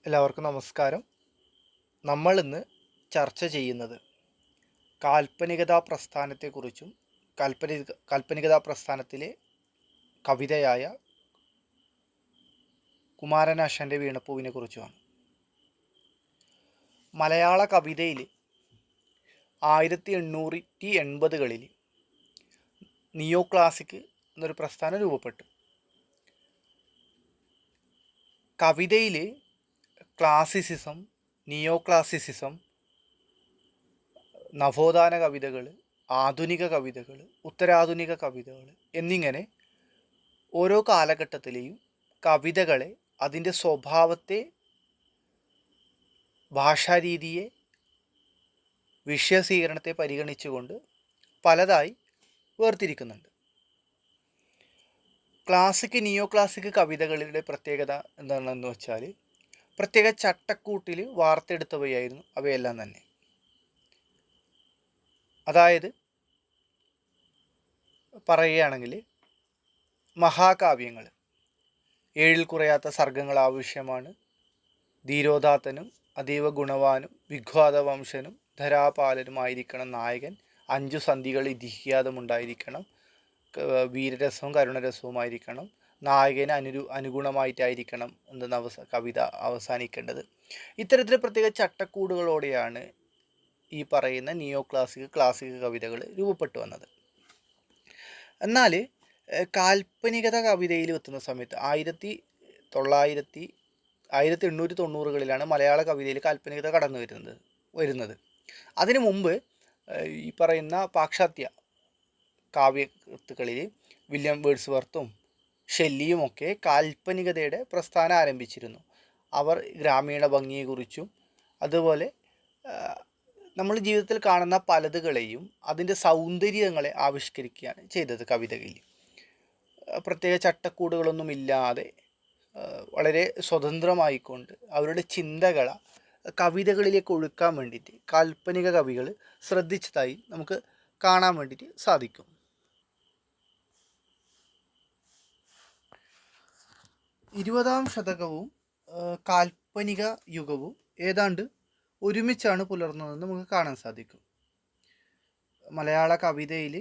എല്ലാവർക്കും നമസ്കാരം. നമ്മൾ ഇന്ന് ചർച്ച ചെയ്യുന്നത് കാൽപ്പനികതാ പ്രസ്ഥാനത്തെക്കുറിച്ചും കാൽപ്പനികതാ പ്രസ്ഥാനത്തിലെ കവിതയായ കുമാരനാശാൻ്റെ വീണപ്പൂവിനെ കുറിച്ചുമാണ്. മലയാള കവിതയിൽ 1880കളിൽ നിയോ ക്ലാസിക് എന്നൊരു പ്രസ്ഥാനം രൂപപ്പെട്ടു. കവിതയിൽ ക്ലാസിസിസം, നിയോ ക്ലാസിസിസം, നവോത്ഥാന കവിതകൾ, ആധുനിക കവിതകൾ, ഉത്തരാധുനിക കവിതകൾ എന്നിങ്ങനെ ഓരോ കാലഘട്ടത്തിലെയും കവിതകളെ അതിൻ്റെ സ്വഭാവത്തെ, ഭാഷാരീതിയെ, വിഷയസ്വീകരണത്തെ പരിഗണിച്ചുകൊണ്ട് പലതായി വേർതിരിക്കുന്നുണ്ട്. ക്ലാസിക്, നിയോ ക്ലാസിക് കവിതകളുടെ പ്രത്യേകത എന്താണെന്ന് വെച്ചാൽ പ്രത്യേക ചട്ടക്കൂട്ടിൽ വാർത്തെടുത്തവയായിരുന്നു അവയെല്ലാം തന്നെ. അതായത് പറയുകയാണെങ്കിൽ മഹാകാവ്യങ്ങൾ, ഏഴിൽ കുറയാത്ത സർഗങ്ങൾ ആവശ്യമാണ്, ധീരോദാത്തനും അതീവ ഗുണവാനും വിഖ്യാതവംശനും ധരാപാലനുമായിരിക്കണം നായകൻ, 5 സന്ധികൾ ഇതിഹ്യാതമുണ്ടായിരിക്കണം, വീരരസവും കരുണരസവുമായിരിക്കണം, നായകന് അനുഗുണമായിട്ടായിരിക്കണം എന്ന കവിത അവസാനിക്കേണ്ടത്. ഇത്തരത്തിൽ പ്രത്യേക ചട്ടക്കൂടുകളോടെയാണ് ഈ പറയുന്ന നിയോ ക്ലാസിക് കവിതകൾ രൂപപ്പെട്ടു വന്നത്. എന്നാൽ കാൽപ്പനികത കവിതയിൽ എത്തുന്ന സമയത്ത് 1890കളിലാണ് മലയാള കവിതയിൽ കാൽപ്പനികത കടന്നു വരുന്നത്. അതിനു മുമ്പ് ഈ പറയുന്ന പാശ്ചാത്യ കാവ്യകൃത്തുക്കളിൽ വില്യം വേർഡ്സ്വർത്തും ഷെല്ലിയുമൊക്കെ കാൽപ്പനികതയുടെ പ്രസ്ഥാനം ആരംഭിച്ചിരുന്നു. അവർ ഗ്രാമീണ ഭംഗിയെക്കുറിച്ചും അതുപോലെ നമ്മൾ ജീവിതത്തിൽ കാണുന്ന പലതുകളെയും അതിൻ്റെ സൗന്ദര്യങ്ങളെ ആവിഷ്കരിക്കുകയാണ് ചെയ്തത്. കവിതകളിൽ പ്രത്യേക ചട്ടക്കൂടുകളൊന്നുമില്ലാതെ വളരെ സ്വതന്ത്രമായിക്കൊണ്ട് അവരുടെ ചിന്തകളെ കവിതകളിലേക്ക് ഒഴുക്കാൻ വേണ്ടിയിട്ട് കാൽപ്പനിക കവികൾ ശ്രദ്ധിച്ചതായി നമുക്ക് കാണാൻ വേണ്ടിയിട്ട് സാധിക്കും. ഇരുപതാം ശതകവും കാൽപ്പനിക യുഗവും ഏതാണ്ട് ഒരുമിച്ചാണ് പുലർന്നതെന്ന് നമുക്ക് കാണാൻ സാധിക്കും. മലയാള കവിതയിൽ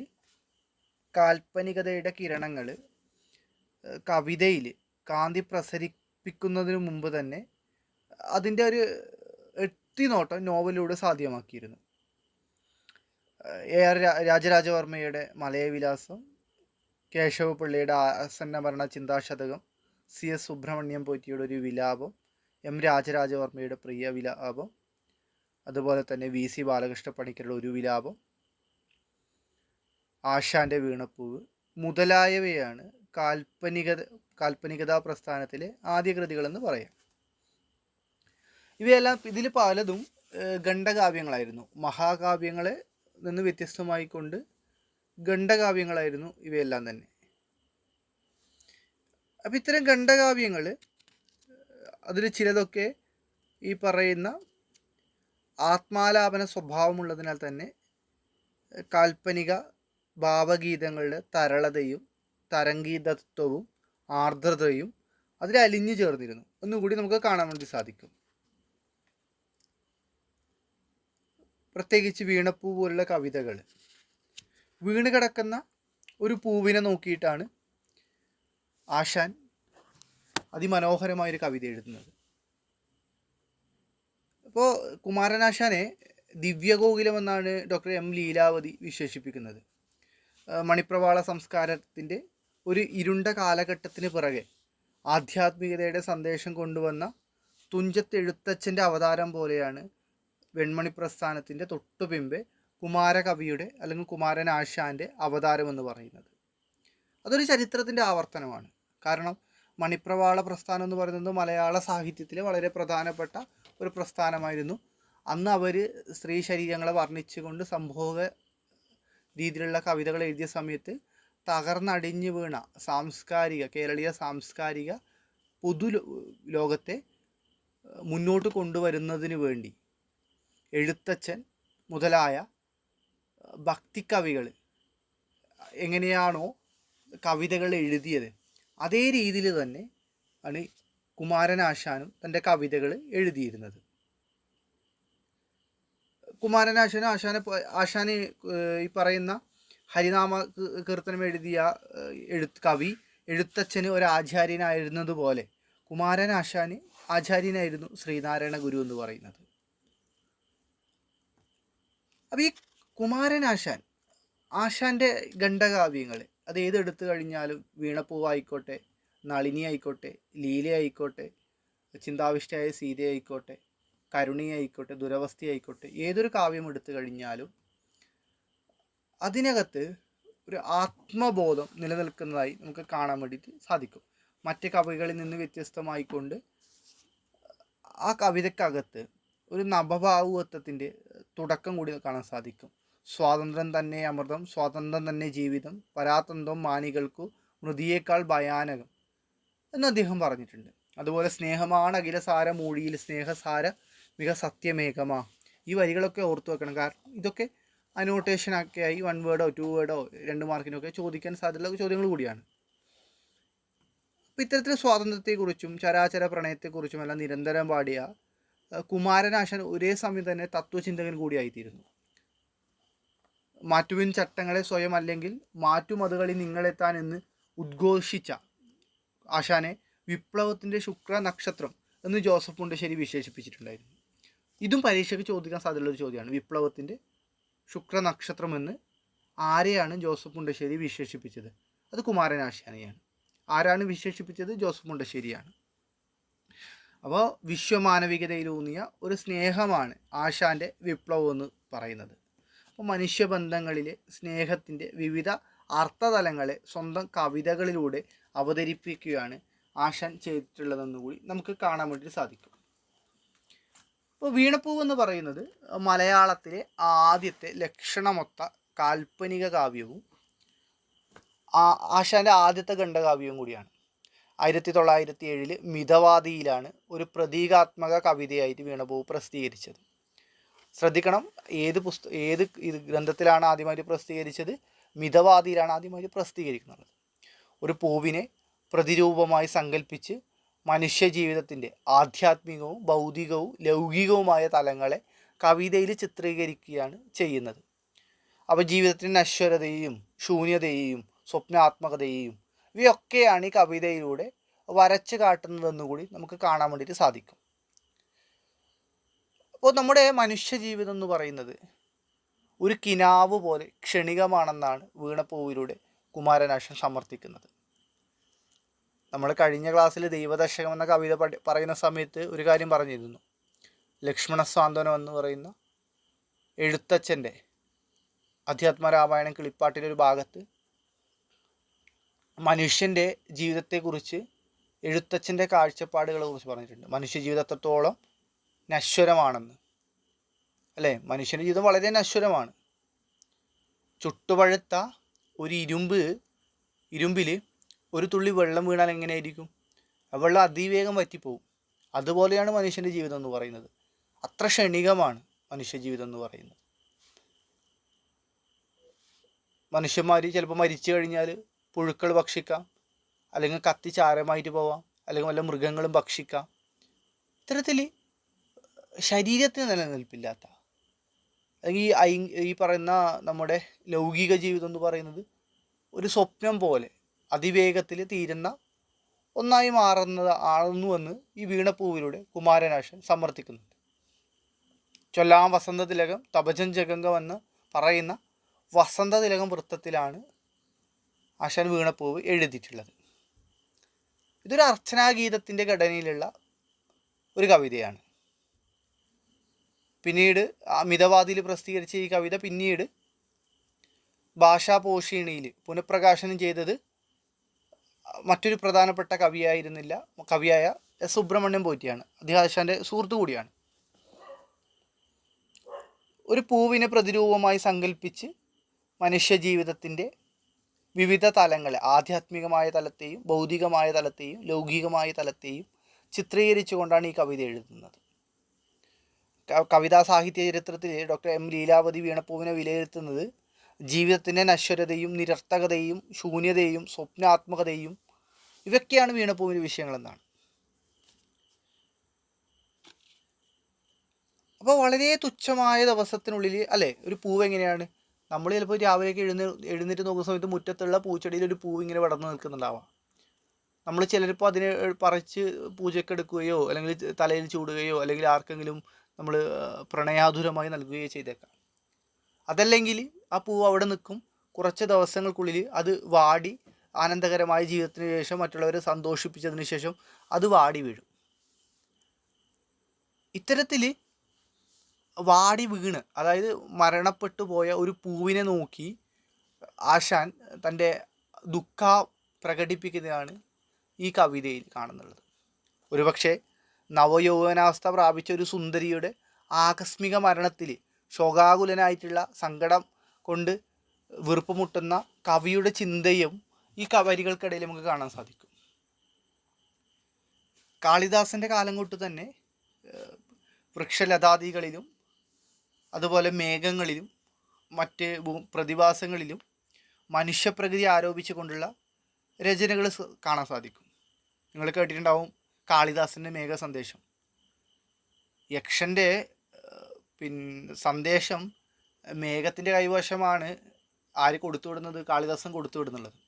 കാൽപ്പനികതയുടെ കിരണങ്ങൾ കവിതയിൽ കാന്തി പ്രസരിപ്പിക്കുന്നതിന് മുമ്പ് തന്നെ അതിൻ്റെ ഒരു എത്തിനോട്ടം നോവലിലൂടെ സാധ്യമാക്കിയിരുന്നു. AR രാജരാജവർമ്മയുടെ മലയവിലാസം, കേശവപിള്ളയുടെ ആസന്നഭരണ ചിന്താശതകം, CS സുബ്രഹ്മണ്യം പോറ്റിയുടെ ഒരു വിലാപം, M രാജരാജവർമ്മയുടെ പ്രിയ വിലാപം, അതുപോലെ തന്നെ VC ബാലകൃഷ്ണ പണിക്കരുടെ ഒരു വിലാപം, ആശാൻ്റെ വീണപ്പൂവ് മുതലായവയാണ് കാൽപ്പനികതാ പ്രസ്ഥാനത്തിലെ ആദ്യ കൃതികളെന്ന് പറയാം. ഇവയെല്ലാം ഇതിൽ പലതും ഖണ്ഡകാവ്യങ്ങളായിരുന്നു. മഹാകാവ്യങ്ങളെ നിന്ന് വ്യത്യസ്തമായിക്കൊണ്ട് ഖണ്ഡകാവ്യങ്ങളായിരുന്നു ഇവയെല്ലാം തന്നെ. അപ്പം ഇത്തരം ഖണ്ഡകാവ്യങ്ങൾ അതിൽ ചിലതൊക്കെ ഈ പറയുന്ന ആത്മാലാപന സ്വഭാവമുള്ളതിനാൽ തന്നെ കാൽപ്പനിക ഭാവഗീതങ്ങളുടെ തരളതയും തരംഗീതത്വവും ആർദ്രതയും അതിൽ അലിഞ്ഞു ചേർന്നിരുന്നു എന്നുകൂടി നമുക്ക് കാണാൻ വേണ്ടി സാധിക്കും. പ്രത്യേകിച്ച് വീണപ്പൂ പോലുള്ള കവിതകൾ, വീണ് കിടക്കുന്ന ഒരു പൂവിനെ നോക്കിയിട്ടാണ് ആശാൻ അതിമനോഹരമായൊരു കവിത എഴുതുന്നത്. അപ്പോൾ കുമാരനാശാനെ ദിവ്യഗോകുലം എന്നാണ് ഡോക്ടർ M ലീലാവതി വിശേഷിപ്പിക്കുന്നത്. മണിപ്രവാള സംസ്കാരത്തിൻ്റെ ഒരു ഇരുണ്ട കാലഘട്ടത്തിന് പിറകെ ആധ്യാത്മികതയുടെ സന്ദേശം കൊണ്ടുവന്ന തുഞ്ചത്ത് എഴുത്തച്ഛൻ്റെ അവതാരം പോലെയാണ് വെൺമണി പ്രസ്ഥാനത്തിൻ്റെ തൊട്ടുപിമ്പെ കുമാരകവിയുടെ അല്ലെങ്കിൽ കുമാരനാശാൻ്റെ അവതാരം എന്ന് പറയുന്നത്. അതൊരു ചരിത്രത്തിൻ്റെ ആവർത്തനമാണ്. കാരണം മണിപ്രവാള പ്രസ്ഥാനം എന്ന് പറയുന്നത് മലയാള സാഹിത്യത്തിലെ വളരെ പ്രധാനപ്പെട്ട ഒരു പ്രസ്ഥാനമായിരുന്നു. അന്ന് അവർ സ്ത്രീ ശരീരങ്ങളെ വർണ്ണിച്ചുകൊണ്ട് സംഭോഗ രീതിയിലുള്ള കവിതകൾ എഴുതിയ സമയത്ത് തകർന്നടിഞ്ഞു വീണ കേരളീയ സാംസ്കാരിക പൊതു ലോകത്തെ മുന്നോട്ട് കൊണ്ടുവരുന്നതിന് വേണ്ടി എഴുത്തച്ഛൻ മുതലായ ഭക്തിക്കവികൾ എങ്ങനെയാണോ കവിതകൾ എഴുതിയത് അതേ രീതിയിൽ തന്നെ ആണ് കുമാരനാശാനും തൻ്റെ കവിതകൾ എഴുതിയിരുന്നത്. ആശാന് ഈ പറയുന്ന ഹരിനാമ കീർത്തനം എഴുതിയ എഴുത്തച്ഛന് ഒരു ആചാര്യനായിരുന്നതുപോലെ കുമാരനാശാന് ആചാര്യനായിരുന്നു ശ്രീനാരായണ ഗുരു എന്ന് പറയുന്നത്. അപ്പോൾ ഈ ആശാൻ്റെ ഖണ്ഡകാവ്യങ്ങൾ അത് ഏതെടുത്തു കഴിഞ്ഞാലും വീണപ്പൂവായിക്കോട്ടെ, നളിനി ആയിക്കോട്ടെ, ലീല ആയിക്കോട്ടെ, ചിന്താവിഷ്ടയായ സീത ആയിക്കോട്ടെ, കരുണി ആയിക്കോട്ടെ, ദുരവസ്ഥ ആയിക്കോട്ടെ, ഏതൊരു കാവ്യം എടുത്തു കഴിഞ്ഞാലും അതിനകത്ത് ഒരു ആത്മബോധം നിലനിൽക്കുന്നതായി നമുക്ക് കാണാൻ വേണ്ടിയിട്ട് സാധിക്കും. മറ്റ് കവികളിൽ നിന്ന് വ്യത്യസ്തമായിക്കൊണ്ട് ആ കവിതയ്ക്കകത്ത് ഒരു നവഭാവുകത്വത്തിൻ്റെ തുടക്കം കൂടി കാണാൻ സാധിക്കും. സ്വാതന്ത്ര്യം തന്നെ അമൃതം, സ്വാതന്ത്ര്യം തന്നെ ജീവിതം, പരാതന്ത്രം മാനികൾക്കു മൃതിയേക്കാൾ ഭയാനകം എന്ന് അദ്ദേഹം പറഞ്ഞിട്ടുണ്ട്. അതുപോലെ സ്നേഹമാണ് അഖിലസാര മൂഴിയിൽ സ്നേഹസാര മിക സത്യമേകമാ. ഈ വരികളൊക്കെ ഓർത്തു വെക്കണം. കാരണം ഇതൊക്കെ അനോട്ടേഷനൊക്കെ ആയി 1 വേർഡോ 2 വേർഡോ 2 മാർക്കിനൊക്കെ ചോദിക്കാൻ സാധ്യതയുള്ള ചോദ്യങ്ങൾ കൂടിയാണ്. അപ്പോൾ ഇത്തരത്തിൽ സ്വാതന്ത്ര്യത്തെക്കുറിച്ചും ചരാചര പ്രണയത്തെക്കുറിച്ചും എല്ലാം നിരന്തരം പാടിയ കുമാരനാശാൻ ഒരേ സമയം തന്നെ തത്വചിന്തകൻ കൂടിയായിത്തീരുന്നു. മാറ്റുവിൻ ചട്ടങ്ങളെ സ്വയം അല്ലെങ്കിൽ മാറ്റുമതുകളിൽ നിങ്ങളെത്താൻ എന്ന് ഉദ്ഘോഷിച്ച ആശാനെ വിപ്ലവത്തിൻ്റെ ശുക്ര നക്ഷത്രം എന്ന് ജോസഫ് മുണ്ടശ്ശേരി വിശേഷിപ്പിച്ചിട്ടുണ്ടായിരുന്നു. ഇതും പരീക്ഷയ്ക്ക് ചോദിക്കാൻ സാധ്യതയുള്ള ഒരു ചോദ്യമാണ്. വിപ്ലവത്തിൻ്റെ ശുക്ര നക്ഷത്രം എന്ന് ആരെയാണ് ജോസഫ് മുണ്ടശ്ശേരി വിശേഷിപ്പിച്ചത്? അത് കുമാരനാശാനെയാണ്. ആരാണ് വിശേഷിപ്പിച്ചത്? ജോസഫ് മുണ്ടശ്ശേരിയാണ്. അപ്പോൾ വിശ്വമാനവികതയിലൂന്നിയ ഒരു സ്നേഹമാണ് ആശാൻ്റെ വിപ്ലവം എന്ന് പറയുന്നത്. അപ്പോൾ മനുഷ്യബന്ധങ്ങളിലെ സ്നേഹത്തിൻ്റെ വിവിധ അർത്ഥതലങ്ങളെ സ്വന്തം കവിതകളിലൂടെ അവതരിപ്പിക്കുകയാണ് ആശാൻ ചെയ്തിട്ടുള്ളതെന്ന് കൂടി നമുക്ക് കാണാൻ വേണ്ടി സാധിക്കും. അപ്പോൾ വീണപ്പൂവ് എന്ന് പറയുന്നത് മലയാളത്തിലെ ആദ്യത്തെ ലക്ഷണമൊത്ത കാൽപ്പനിക കാവ്യവും ആശാൻ്റെ ആദ്യത്തെ ഖണ്ഡകാവ്യവും കൂടിയാണ്. 1907 മിതവാദിയിലാണ് ഒരു പ്രതീകാത്മക കവിതയായിട്ട് വീണപ്പൂവ് പ്രസിദ്ധീകരിച്ചത്. ശ്രദ്ധിക്കണം, ഏത് ഗ്രന്ഥത്തിലാണ് ആദ്യമായിട്ട് പ്രസിദ്ധീകരിച്ചത്? മിതവാദിയിലാണ് ആദ്യമായിട്ട് പ്രസിദ്ധീകരിക്കുന്നത്. ഒരു പൂവിനെ പ്രതിരൂപമായി സങ്കല്പിച്ച് മനുഷ്യ ജീവിതത്തിൻ്റെ ആധ്യാത്മികവും ഭൗതികവും ലൗകികവുമായ തലങ്ങളെ കവിതയിൽ ചിത്രീകരിക്കുകയാണ് ചെയ്യുന്നത്. അപ്പോൾ ജീവിതത്തിൻ്റെ നശ്വരതയെയും ശൂന്യതയെയും സ്വപ്നാത്മകതയെയും ഇവയൊക്കെയാണ് ഈ കവിതയിലൂടെ വരച്ച് കാട്ടുന്നതെന്നുകൂടി നമുക്ക് കാണാൻ വേണ്ടിയിട്ട് സാധിക്കും. അപ്പോൾ നമ്മുടെ മനുഷ്യ ജീവിതം എന്ന് പറയുന്നത് ഒരു കിനാവ് പോലെ ക്ഷണികമാണെന്നാണ് വീണപ്പൂവിലൂടെ കുമാരനാശാൻ സമർത്ഥിക്കുന്നത്. നമ്മൾ കഴിഞ്ഞ ക്ലാസ്സിൽ ദൈവദശകം എന്ന കവിത പറയുന്ന സമയത്ത് ഒരു കാര്യം പറഞ്ഞിരുന്നു. ലക്ഷ്മണ സ്വാന്തനം എന്ന് പറയുന്ന എഴുത്തച്ഛൻ്റെ അധ്യാത്മരാമായണം കിളിപ്പാട്ടിലെ ഒരു ഭാഗത്ത് മനുഷ്യൻ്റെ ജീവിതത്തെക്കുറിച്ച് എഴുത്തച്ഛൻ്റെ കാഴ്ചപ്പാടുകളെ കുറിച്ച് പറഞ്ഞിട്ടുണ്ട്. മനുഷ്യ ജീവിതം എത്രത്തോളം നശ്വരമാണെന്ന്, അല്ലേ? മനുഷ്യൻ്റെ ജീവിതം വളരെ നശ്വരമാണ്. ചുട്ടുപഴുത്ത ഒരു ഇരുമ്പിൽ ഒരു തുള്ളി വെള്ളം വീണാൽ എങ്ങനെയായിരിക്കും? ആ വെള്ളം അതിവേഗം വറ്റിപ്പോവും. അതുപോലെയാണ് മനുഷ്യൻ്റെ ജീവിതം എന്ന് പറയുന്നത്. അത്ര ക്ഷണികമാണ് മനുഷ്യ ജീവിതം എന്ന് പറയുന്നത്. മനുഷ്യന്മാർ ചിലപ്പോൾ മരിച്ചു കഴിഞ്ഞാൽ പുഴുക്കൾ ഭക്ഷിക്കാം, അല്ലെങ്കിൽ കത്തി ചാരമായിട്ട് പോവാം, അല്ലെങ്കിൽ വല്ല മൃഗങ്ങളും ഭക്ഷിക്കാം. ഇത്തരത്തിൽ ശരീരത്തിന് നിലനിൽപ്പില്ലാത്ത, അല്ലെങ്കിൽ ഈ പറയുന്ന നമ്മുടെ ലൗകിക ജീവിതം എന്ന് പറയുന്നത് ഒരു സ്വപ്നം പോലെ അതിവേഗത്തിൽ തീരുന്ന ഒന്നായി ആണെന്നുവെന്ന് ഈ വീണപ്പൂവിലൂടെ കുമാരനാശാൻ സമർത്ഥിക്കുന്നുണ്ട്. ചൊല്ലാം വസന്തതിലകം തപജൻ ജഗംഗം എന്ന് പറയുന്ന വസന്തതിലകം വൃത്തത്തിലാണ് ആശാൻ വീണപ്പൂവ് എഴുതിയിട്ടുള്ളത്. ഇതൊരു അർച്ചനാഗീതത്തിൻ്റെ ഘടനയിലുള്ള ഒരു കവിതയാണ്. പിന്നീട് മിതവാദിയിൽ പ്രസിദ്ധീകരിച്ച ഈ കവിത പിന്നീട് ഭാഷാപോഷിണിയിൽ പുനഃപ്രകാശനം ചെയ്തത് മറ്റൊരു പ്രധാനപ്പെട്ട കവിയായ എസ് സുബ്രഹ്മണ്യം പോറ്റിയാണ്. അദ്ദേഹം ആശാൻ്റെ സുഹൃത്തു കൂടിയാണ്. ഒരു പൂവിനെ പ്രതിരൂപമായി സങ്കല്പിച്ച് മനുഷ്യ ജീവിതത്തിൻ്റെ വിവിധ തലങ്ങളെ, ആധ്യാത്മികമായ തലത്തെയും ഭൗതികമായ തലത്തെയും ലൗകികമായ തലത്തെയും ചിത്രീകരിച്ചുകൊണ്ടാണ് ഈ കവിത എഴുതുന്നത്. കവിതാ സാഹിത്യ ചരിത്രത്തിൽ ഡോക്ടർ എം ലീലാവതി വീണപ്പൂവിനെ വിലയിരുത്തുന്നത് ജീവിതത്തിൻ്റെ നശ്വരതയും നിരർത്ഥകതയും ശൂന്യതയും സ്വപ്നാത്മകതയും ഇവയൊക്കെയാണ് വീണപ്പൂവിൻ്റെ വിഷയങ്ങളെന്നാണ്. അപ്പോൾ വളരെ തുച്ഛമായ ദിവസത്തിനുള്ളിൽ അല്ലേ ഒരു പൂവ് എങ്ങനെയാണ്, നമ്മൾ ചിലപ്പോൾ രാവിലെയൊക്കെ എഴുന്നേറ്റ് നോക്കുന്ന സമയത്ത് മുറ്റത്തുള്ള പൂച്ചെടിയിൽ ഒരു പൂവ് ഇങ്ങനെ വിടർന്ന് നിൽക്കുന്നുണ്ടാവാം. നമ്മൾ ചിലരിപ്പോൾ അതിനെ പറിച്ച് പൂജയ്ക്ക് എടുക്കുകയോ അല്ലെങ്കിൽ തലയിൽ ചൂടുകയോ അല്ലെങ്കിൽ ആർക്കെങ്കിലും നമ്മൾ പ്രണയാതുരമായി നൽകുകയോ ചെയ്തേക്കാം. അതല്ലെങ്കിൽ ആ പൂവ് അവിടെ നിൽക്കും, കുറച്ച് ദിവസങ്ങൾക്കുള്ളിൽ അത് വാടി ആനന്ദകരമായ ജീവിതത്തിന് ശേഷം മറ്റുള്ളവരെ സന്തോഷിപ്പിച്ചതിന് ശേഷം അത് വാടി വീഴും. ഇത്തരത്തിൽ വാടി വീണ്, അതായത് മരണപ്പെട്ടു പോയ ഒരു പൂവിനെ നോക്കി ആശാൻ തൻ്റെ ദുഃഖം പ്രകടിപ്പിക്കുന്നതാണ് ഈ കവിതയിൽ കാണുന്നുള്ളത്. ഒരുപക്ഷെ നവയൗവനാവസ്ഥ പ്രാപിച്ച ഒരു സുന്ദരിയുടെ ആകസ്മിക മരണത്തിൽ ശോകാകുലനായിട്ടുള്ള സങ്കടം കൊണ്ട് വീർപ്പുമുട്ടുന്ന കവിയുടെ ചിന്തയും ഈ വരികൾക്കിടയിൽ നമുക്ക് കാണാൻ സാധിക്കും. കാളിദാസൻ്റെ കാലം തൊട്ട് തന്നെ വൃക്ഷലതാദികളിലും അതുപോലെ മേഘങ്ങളിലും മറ്റ് പ്രതിഭാസങ്ങളിലും മനുഷ്യപ്രകൃതി ആരോപിച്ചു കൊണ്ടുള്ള രചനകൾ കാണാൻ സാധിക്കും. നിങ്ങൾ കേട്ടിട്ടുണ്ടാവും കാളിദാസൻ്റെ മേഘസന്ദേശം. യക്ഷൻ്റെ സന്ദേശം മേഘത്തിൻ്റെ കൈവശമാണ് ആര് കൊടുത്തുവിടുന്നത്, കാളിദാസൻ കൊടുത്തുവിടുന്നുള്ളത്.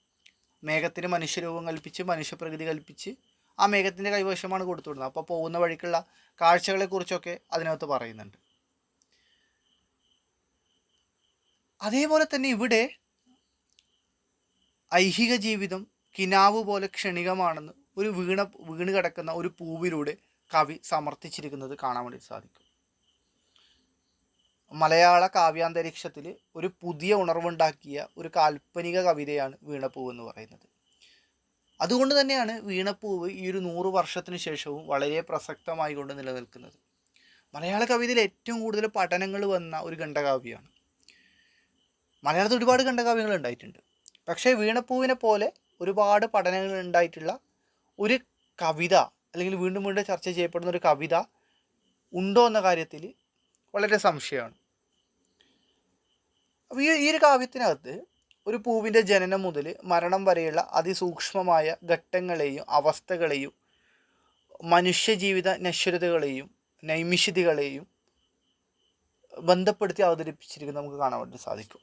മേഘത്തിന് മനുഷ്യരൂപം കൽപ്പിച്ച് മനുഷ്യപ്രകൃതി കൽപ്പിച്ച് ആ മേഘത്തിൻ്റെ കൈവശമാണ് കൊടുത്തുവിടുന്നത്. അപ്പോൾ പോകുന്ന വഴിക്കുള്ള കാഴ്ചകളെക്കുറിച്ചൊക്കെ അതിനകത്ത് പറയുന്നുണ്ട്. അതേപോലെ തന്നെ ഇവിടെ ഐഹിക ജീവിതം കിനാവ് പോലെ ക്ഷണികമാണെന്ന് ഒരു വീണ് കിടക്കുന്ന ഒരു പൂവിലൂടെ കവി സമർത്ഥിച്ചിരിക്കുന്നത് കാണാൻ വേണ്ടി സാധിക്കും. മലയാള കാവ്യാന്തരീക്ഷത്തിൽ ഒരു പുതിയ ഉണർവുണ്ടാക്കിയ ഒരു കാൽപ്പനിക കവിതയാണ് വീണപ്പൂവ് എന്ന് പറയുന്നത്. അതുകൊണ്ട് തന്നെയാണ് വീണപ്പൂവ് ഈ ഒരു 100 വർഷത്തിന് ശേഷവും വളരെ പ്രസക്തമായി കൊണ്ട് നിലനിൽക്കുന്നത്. മലയാള കവിതയിൽ ഏറ്റവും കൂടുതൽ പഠനങ്ങൾ വന്ന ഒരു ഖണ്ഡകാവ്യമാണ്. മലയാളത്തിൽ ഒരുപാട് ഖണ്ഡകാവ്യങ്ങൾ ഉണ്ടായിട്ടുണ്ട്. പക്ഷേ വീണപ്പൂവിനെ പോലെ ഒരുപാട് പഠനങ്ങൾ ഉണ്ടായിട്ടുള്ള ഒരു കവിത അല്ലെങ്കിൽ വീണ്ടും വീണ്ടും ചർച്ച ചെയ്യപ്പെടുന്ന ഒരു കവിത ഉണ്ടോ എന്ന കാര്യത്തിൽ വളരെ സംശയമാണ്. അപ്പോൾ ഈ ഒരു കാവ്യത്തിനകത്ത് ഒരു പൂവിൻ്റെ ജനനം മുതൽ മരണം വരെയുള്ള അതിസൂക്ഷ്മമായ ഘട്ടങ്ങളെയും അവസ്ഥകളെയും മനുഷ്യജീവിത നശ്വരതകളെയും നൈമിഷികതകളെയും ബന്ധപ്പെടുത്തി അവതരിപ്പിച്ചിരിക്കുന്നത് നമുക്ക് കാണാൻ വേണ്ടി സാധിക്കും.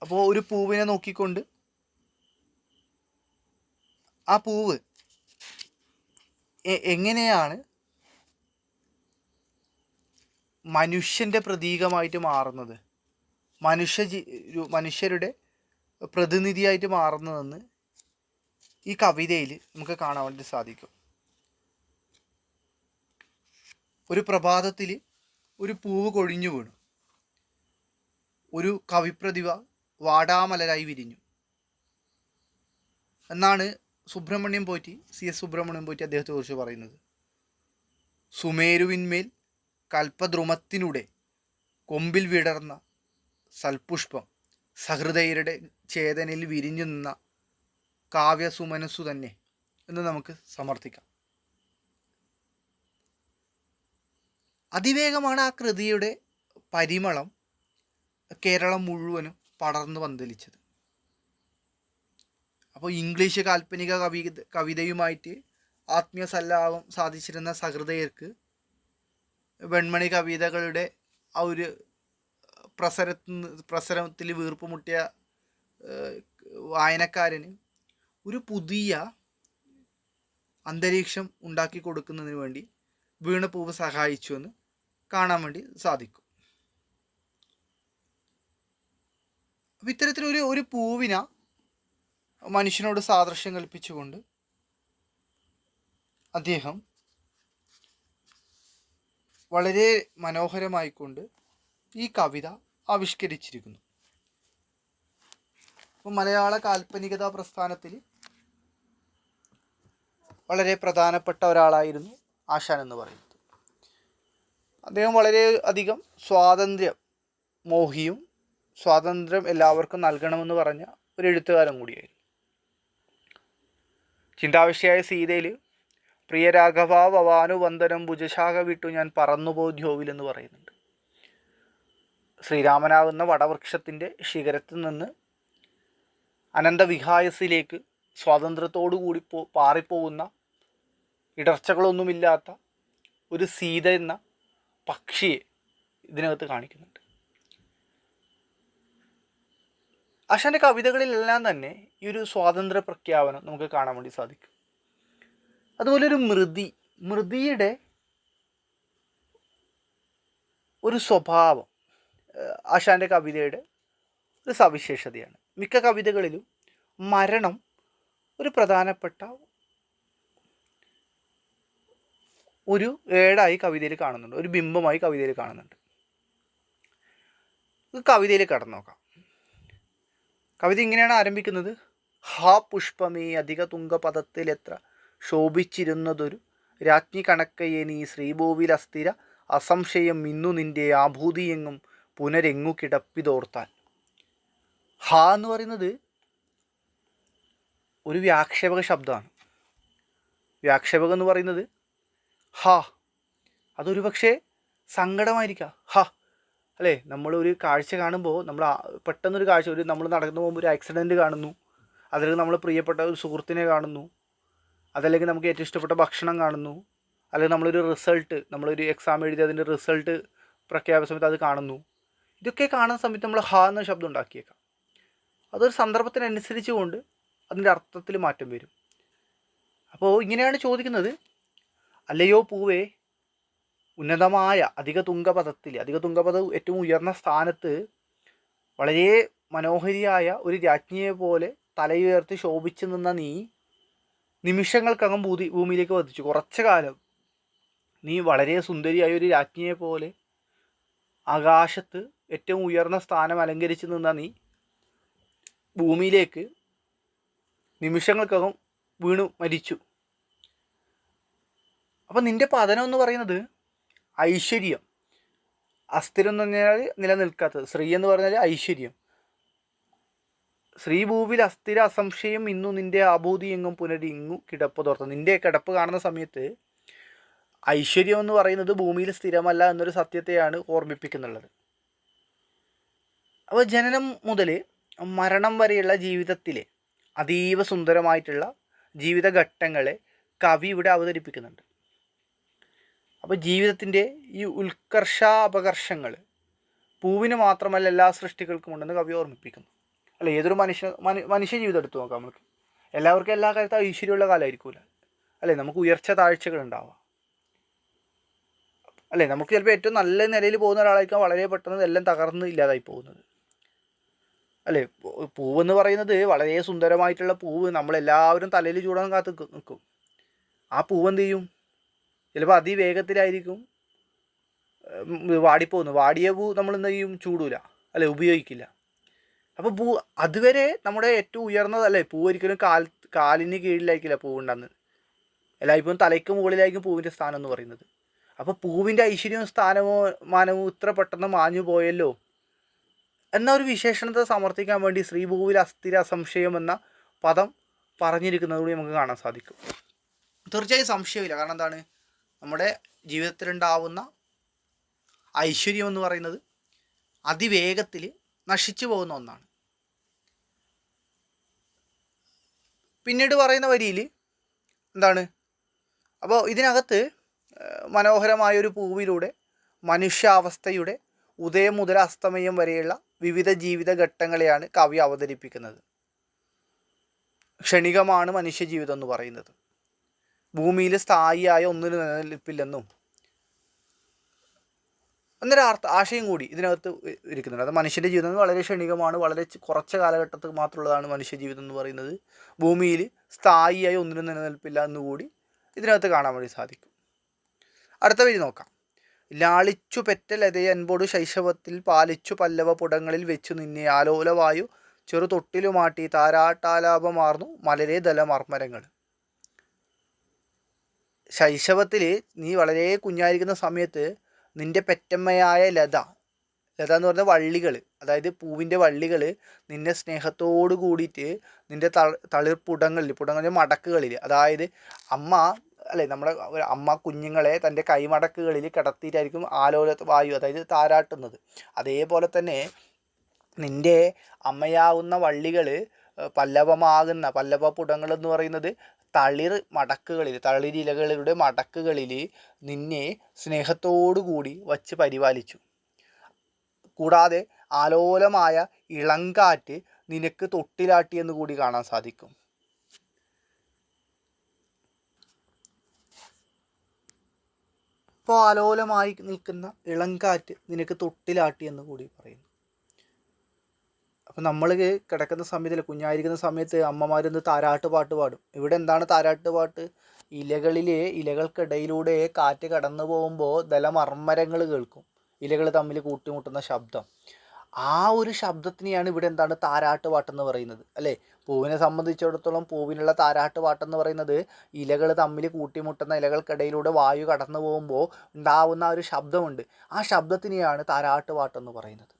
അപ്പോൾ ഒരു പൂവിനെ നോക്കിക്കൊണ്ട് ആ പൂവ് എങ്ങനെയാണ് മനുഷ്യൻ്റെ പ്രതീകമായിട്ട് മാറുന്നത്, മനുഷ്യരുടെ പ്രതിനിധിയായിട്ട് മാറുന്നതെന്ന് ഈ കവിതയിൽ നമുക്ക് കാണാൻ വേണ്ടി സാധിക്കും. ഒരു പ്രഭാതത്തിൽ ഒരു പൂവ് കൊഴിഞ്ഞു വീണു. ഒരു കവിപ്രതിഭ വാടാമലരായി വിരിഞ്ഞു എന്നാണ് സുബ്രഹ്മണ്യം പോറ്റി, CS സുബ്രഹ്മണ്യം പോറ്റി അദ്ദേഹത്തെ കുറിച്ച് പറയുന്നത്. സുമേരുവിന്മേൽ കൽപ്പദ്രുമത്തിലൂടെ കൊമ്പിൽ വിടർന്ന സൽപുഷ്പം സഹൃദയരുടെ ചേതനയിൽ വിരിഞ്ഞു നിന്ന കാവ്യസുമനസ്സു തന്നെ എന്ന് നമുക്ക് സമർത്ഥിക്കാം. അതിവേഗമാണ് ആ കൃതിയുടെ പരിമളം കേരളം മുഴുവനും പടർന്നു പന്തലിച്ചത്. അപ്പോൾ ഇംഗ്ലീഷ് കാൽപ്പനിക കവിതയുമായിട്ട് ആത്മീയ സല്ലാപം സാധിച്ചിരുന്ന സഹൃദയർക്ക് വെൺമണി കവിതകളുടെ ആ ഒരു പ്രസരത്തിൽ വീർപ്പുമുട്ടിയ വായനക്കാരന് ഒരു പുതിയ അന്തരീക്ഷം ഉണ്ടാക്കി കൊടുക്കുന്നതിന് വേണ്ടി വീണപ്പൂവ് സഹായിച്ചു എന്ന് കാണാൻ വേണ്ടി സാധിക്കും. അപ്പം ഇത്തരത്തിലൊരു ഒരു പൂവിന മനുഷ്യനോട് സാദൃശ്യം കൽപ്പിച്ചുകൊണ്ട് അദ്ദേഹം വളരെ മനോഹരമായിക്കൊണ്ട് ഈ കവിത ആവിഷ്കരിച്ചിരിക്കുന്നു. അപ്പോൾ മലയാള കാൽപ്പനികതാ പ്രസ്ഥാനത്തിൽ വളരെ പ്രധാനപ്പെട്ട ഒരാളായിരുന്നു ആശാൻ എന്ന് പറയുന്നത്. അദ്ദേഹം വളരെ അധികം സ്വാതന്ത്ര്യം മോഹിയും സ്വാതന്ത്ര്യം എല്ലാവർക്കും നൽകണമെന്ന് പറഞ്ഞ ഒരു എഴുത്തുകാരൻ കൂടിയായിരുന്നു. ചിന്താവിഷയായ സീതയിൽ പ്രിയ രാഘവ വവാനുവന്ദനം ഭുജശാഖ വിട്ടു ഞാൻ പറന്നുപോദ്യോവിൽ എന്ന് പറയുന്നുണ്ട്. ശ്രീരാമനാകുന്ന വടവൃക്ഷത്തിൻ്റെ ശിഖരത്തിൽ നിന്ന് അനന്തവിഹായസിലേക്ക് സ്വാതന്ത്ര്യത്തോടു കൂടി പാറിപ്പോകുന്ന ഇടർച്ചകളൊന്നുമില്ലാത്ത ഒരു സീത എന്ന പക്ഷിയെ ഇതിനകത്ത് കാണിക്കുന്നുണ്ട്. ആശാൻ്റെ കവിതകളിലെല്ലാം തന്നെ ഈ ഒരു സ്വാതന്ത്ര്യ പ്രഖ്യാപനം നമുക്ക് കാണാൻ വേണ്ടി സാധിക്കും. അതുപോലെ ഒരു മൃതിയുടെ ഒരു സ്വഭാവം ആശാൻ്റെ കവിതയുടെ ഒരു സവിശേഷതയാണ്. മിക്ക കവിതകളിലും മരണം ഒരു പ്രധാനപ്പെട്ട ഒരു ഏടായി കവിതയിൽ കാണുന്നുണ്ട്, ഒരു ബിംബമായി കവിതയിൽ കാണുന്നുണ്ട്. കവിതയിൽ കടന്നു നോക്കാം. കവിത ഇങ്ങനെയാണ് ആരംഭിക്കുന്നത്. ഹാ പുഷ്പമേ അധിക തുങ്കപദത്തിൽ എത്ര ശോഭിച്ചിരുന്നതൊരു രാജ്ഞി കണക്കയെ നീ ശ്രീഭൂവിൽ അസ്ഥിര അസംശയം മിന്നു നിന്റെ ആഭൂതിയെങ്ങും പുനരെങ്ങു കിടപ്പിതോർത്താൽ. ഹാ എന്ന് പറയുന്നത് ഒരു വ്യാക്ഷേപക ശബ്ദമാണ്. വ്യാക്ഷേപകം എന്ന് പറയുന്നത് ഹാ, അതൊരു പക്ഷേ സങ്കടമായിരിക്കാം. ഹാ അല്ലേ, നമ്മളൊരു കാഴ്ച കാണുമ്പോൾ നമ്മൾ പെട്ടെന്നൊരു കാഴ്ച, നമ്മൾ നടന്നു പോകുമ്പോൾ ഒരു ആക്സിഡൻറ്റ് കാണുന്നു, അതല്ലെങ്കിൽ നമ്മൾ പ്രിയപ്പെട്ട ഒരു സുഹൃത്തിനെ കാണുന്നു, അതല്ലെങ്കിൽ നമുക്ക് ഏറ്റവും ഇഷ്ടപ്പെട്ട ഭക്ഷണം കാണുന്നു, അല്ലെങ്കിൽ നമ്മളൊരു എക്സാം എഴുതി അതിൻ്റെ റിസൾട്ട് പ്രഖ്യാപന സമയത്ത് അത് കാണുന്നു. ഇതൊക്കെ കാണുന്ന സമയത്ത് നമ്മൾ ഹാ എന്ന ശബ്ദം ഉണ്ടാക്കിയേക്കാം. അതൊരു സന്ദർഭത്തിനനുസരിച്ച് കൊണ്ട് അതിൻ്റെ അർത്ഥത്തിൽ മാറ്റം വരും. അപ്പോൾ ഇങ്ങനെയാണ് ചോദിക്കുന്നത്. അല്ലയോ പൂവേ, ഉന്നതമായ അധിക തുങ്കപദം ഏറ്റവും ഉയർന്ന സ്ഥാനത്ത് വളരെ മനോഹരിയായ ഒരു രാജ്ഞിയെ പോലെ തലയുയർത്തി ശോഭിച്ചു നിന്ന നീ നിമിഷങ്ങൾക്കകം ഭൂമിയിലേക്ക് വധിച്ചു. കുറച്ചു കാലം നീ വളരെ സുന്ദരിയായ ഒരു രാജ്ഞിയെ പോലെ ആകാശത്ത് ഏറ്റവും ഉയർന്ന സ്ഥാനം അലങ്കരിച്ച് നിന്ന നീ ഭൂമിയിലേക്ക് നിമിഷങ്ങൾക്കകം വീണു മരിച്ചു. അപ്പം നിന്റെ പതനം എന്ന് പറയുന്നത് ഐശ്വര്യം, അസ്ഥിരം എന്ന് പറഞ്ഞാൽ നിലനിൽക്കാത്തത്, ശ്രീ എന്ന് പറഞ്ഞാൽ ഐശ്വര്യം. ശ്രീഭൂവിൽ അസ്ഥിര അസംശയം ഇന്നു നിന്റെ ആഭൂതി എങ്ങും പുനരിങ്ങു കിടപ്പ് തോർത്ത. നിന്റെ കിടപ്പ് കാണുന്ന സമയത്ത് ഐശ്വര്യം എന്ന് പറയുന്നത് ഭൂമിയിൽ സ്ഥിരമല്ല എന്നൊരു സത്യത്തെയാണ് ഓർമ്മിപ്പിക്കുന്നുള്ളത്. അപ്പോൾ ജനനം മുതൽ മരണം വരെയുള്ള ജീവിതത്തിലെ അതീവ സുന്ദരമായിട്ടുള്ള ജീവിതഘട്ടങ്ങളെ കവി ഇവിടെ അവതരിപ്പിക്കുന്നുണ്ട്. അപ്പോൾ ജീവിതത്തിൻ്റെ ഈ അപകർഷങ്ങൾ പൂവിന് മാത്രമല്ല എല്ലാ സൃഷ്ടികൾക്കും ഉണ്ടെന്ന് കവി ഓർമ്മിപ്പിക്കുന്നു. അല്ല, ഏതൊരു മനുഷ്യ ജീവിതം എടുത്തു നോക്കാം. നമുക്ക് എല്ലാവർക്കും എല്ലാ കാലത്തും ഐശ്വര്യമുള്ള കാലമായിരിക്കില്ല അല്ലേ. നമുക്ക് ഉയർച്ച താഴ്ചകൾ ഉണ്ടാവാം അല്ലേ. നമുക്ക് ചിലപ്പോൾ ഏറ്റവും നല്ല നിലയിൽ പോകുന്ന ഒരാളായിരിക്കാം വളരെ പെട്ടെന്ന് എല്ലാം തകർന്ന് ഇല്ലാതായി പോകുന്നത് അല്ലേ. പൂവെന്ന് പറയുന്നത് വളരെ സുന്ദരമായിട്ടുള്ള പൂവ്, നമ്മളെല്ലാവരും തലയിൽ ചൂടാൻ കാത്ത് നിൽക്കും. ആ പൂവ് എന്ത് ചെയ്യും? ചിലപ്പോൾ അതിവേഗത്തിലായിരിക്കും വാടിപ്പോകുന്നു. വാടിയ പൂ നമ്മൾ എന്ത് ചെയ്യും? ചൂടൂല അല്ലേ, ഉപയോഗിക്കില്ല. അപ്പോൾ അതുവരെ നമ്മുടെ ഏറ്റവും ഉയർന്നതല്ലേ. പൂ ഒരിക്കലും കാലിന് കീഴിലായിരിക്കില്ല പൂവുണ്ടെന്ന്, എല്ലായ്പ്പോഴും തലയ്ക്ക് മുകളിലായിരിക്കും പൂവിൻ്റെ സ്ഥാനം എന്ന് പറയുന്നത്. അപ്പോൾ പൂവിൻ്റെ ഐശ്വര്യവും സ്ഥാനമാനവും ഇത്ര പെട്ടെന്ന് മാഞ്ഞു പോയല്ലോ എന്ന ഒരു വിശേഷണത്തെ സമർത്ഥിക്കാൻ വേണ്ടി ശ്രീഭൂവിൽ അസ്ഥിര അസംശയം എന്ന പദം പറഞ്ഞിരിക്കുന്നത് കൂടി നമുക്ക് കാണാൻ സാധിക്കും. തീർച്ചയായും സംശയമില്ല. കാരണം എന്താണ്? നമ്മുടെ ജീവിതത്തിലുണ്ടാവുന്ന ഐശ്വര്യം എന്ന് പറയുന്നത് അതിവേഗത്തിൽ നശിച്ചു പോകുന്ന ഒന്നാണ്. പിന്നീട് പറയുന്ന വരിയിൽ എന്താണ്? അപ്പോൾ ഇതിനകത്ത് മനോഹരമായൊരു പൂവിലൂടെ മനുഷ്യാവസ്ഥയുടെ ഉദയം മുതൽ അസ്തമയം വരെയുള്ള വിവിധ ജീവിതഘട്ടങ്ങളെയാണ് കവി അവതരിപ്പിക്കുന്നത്. ക്ഷണികമാണ് മനുഷ്യജീവിതം എന്ന് പറയുന്നത്. ഭൂമിയിൽ സ്ഥായിയായ ഒന്നിന് നിലനിൽപ്പില്ലെന്നും എന്നൊരു ആശയം കൂടി ഇതിനകത്ത് ഇരിക്കുന്നുണ്ട്. അത് മനുഷ്യൻ്റെ ജീവിതം വളരെ ക്ഷണികമാണ്, വളരെ കുറച്ച് കാലഘട്ടത്തിൽ മാത്രമുള്ളതാണ് മനുഷ്യജീവിതം എന്ന് പറയുന്നത്. ഭൂമിയിൽ സ്ഥായിയായി ഒന്നിനും നിലനിൽപ്പില്ല എന്നുകൂടി ഇതിനകത്ത് കാണാൻ വേണ്ടി സാധിക്കും. അടുത്ത വരി നോക്കാം. ലാളിച്ചു പെറ്റ ലതയെ അൻപോടു ശൈശവത്തിൽ പാലിച്ചു പല്ലവ പുടങ്ങളിൽ വെച്ചു നിന്നെ ആലോലവായു ചെറു തൊട്ടിലുമാട്ടി താരാട്ടാലാപമാർന്നു മലരെ ദലമർമരങ്ങൾ. ശൈശവത്തിൽ നീ വളരെ കുഞ്ഞായിരിക്കുന്ന സമയത്ത് നിൻ്റെ പെറ്റമ്മയായ ലത എന്ന് പറഞ്ഞ വള്ളികൾ, അതായത് പൂവിൻ്റെ വള്ളികൾ നിന്നെ സ്നേഹത്തോട് കൂടിയിട്ട് നിൻ്റെ പുടങ്ങളിൽ മടക്കുകളിൽ, അതായത് അമ്മ അല്ലേ, നമ്മുടെ അമ്മ കുഞ്ഞുങ്ങളെ തൻ്റെ കൈമടക്കുകളിൽ കിടത്തിയിട്ടായിരിക്കും ആലോല വായു, അതായത് താരാട്ടുന്നത്. അതേപോലെ തന്നെ നിൻ്റെ അമ്മയാവുന്ന വള്ളികൾ പല്ലവ പുടങ്ങൾ എന്ന് പറയുന്നത് തളിരിലകളുടെ മടക്കുകളിൽ നിന്നെ സ്നേഹത്തോടു കൂടി വച്ച് പരിപാലിച്ചു. കൂടാതെ ആലോലമായ ഇളങ്കാറ്റ് നിനക്ക് തൊട്ടിലാട്ടിയെന്ന് കൂടി കാണാൻ സാധിക്കും. ഇപ്പോൾ ആലോലമായി നിൽക്കുന്ന ഇളങ്കാറ്റ് നിനക്ക് തൊട്ടിലാട്ടിയെന്ന് കൂടി പറയുന്നു. അപ്പം നമ്മൾ കിടക്കുന്ന സമയത്തിൽ, കുഞ്ഞായിരിക്കുന്ന സമയത്ത് അമ്മമാരൊന്ന് താരാട്ട് പാട്ട് പാടും. ഇവിടെ എന്താണ് താരാട്ട് പാട്ട്? ഇലകൾക്കിടയിലൂടെ കാറ്റ് കടന്നു പോകുമ്പോൾ ദലമർമ്മരങ്ങൾ കേൾക്കും, ഇലകൾ തമ്മിൽ കൂട്ടിമുട്ടുന്ന ശബ്ദം. ആ ഒരു ശബ്ദത്തിനെയാണ് ഇവിടെ എന്താണ് താരാട്ട് പാട്ടെന്ന് പറയുന്നത്, അല്ലേ? പൂവിനെ സംബന്ധിച്ചിടത്തോളം പൂവിനുള്ള താരാട്ട് പാട്ടെന്ന് പറയുന്നത് ഇലകൾ തമ്മിൽ കൂട്ടിമുട്ടുന്ന, ഇലകൾക്കിടയിലൂടെ വായു കടന്നു പോകുമ്പോൾ ഉണ്ടാവുന്ന ഒരു ശബ്ദമുണ്ട്. ആ ശബ്ദത്തിനെയാണ് താരാട്ട് പാട്ടെന്ന് പറയുന്നത്.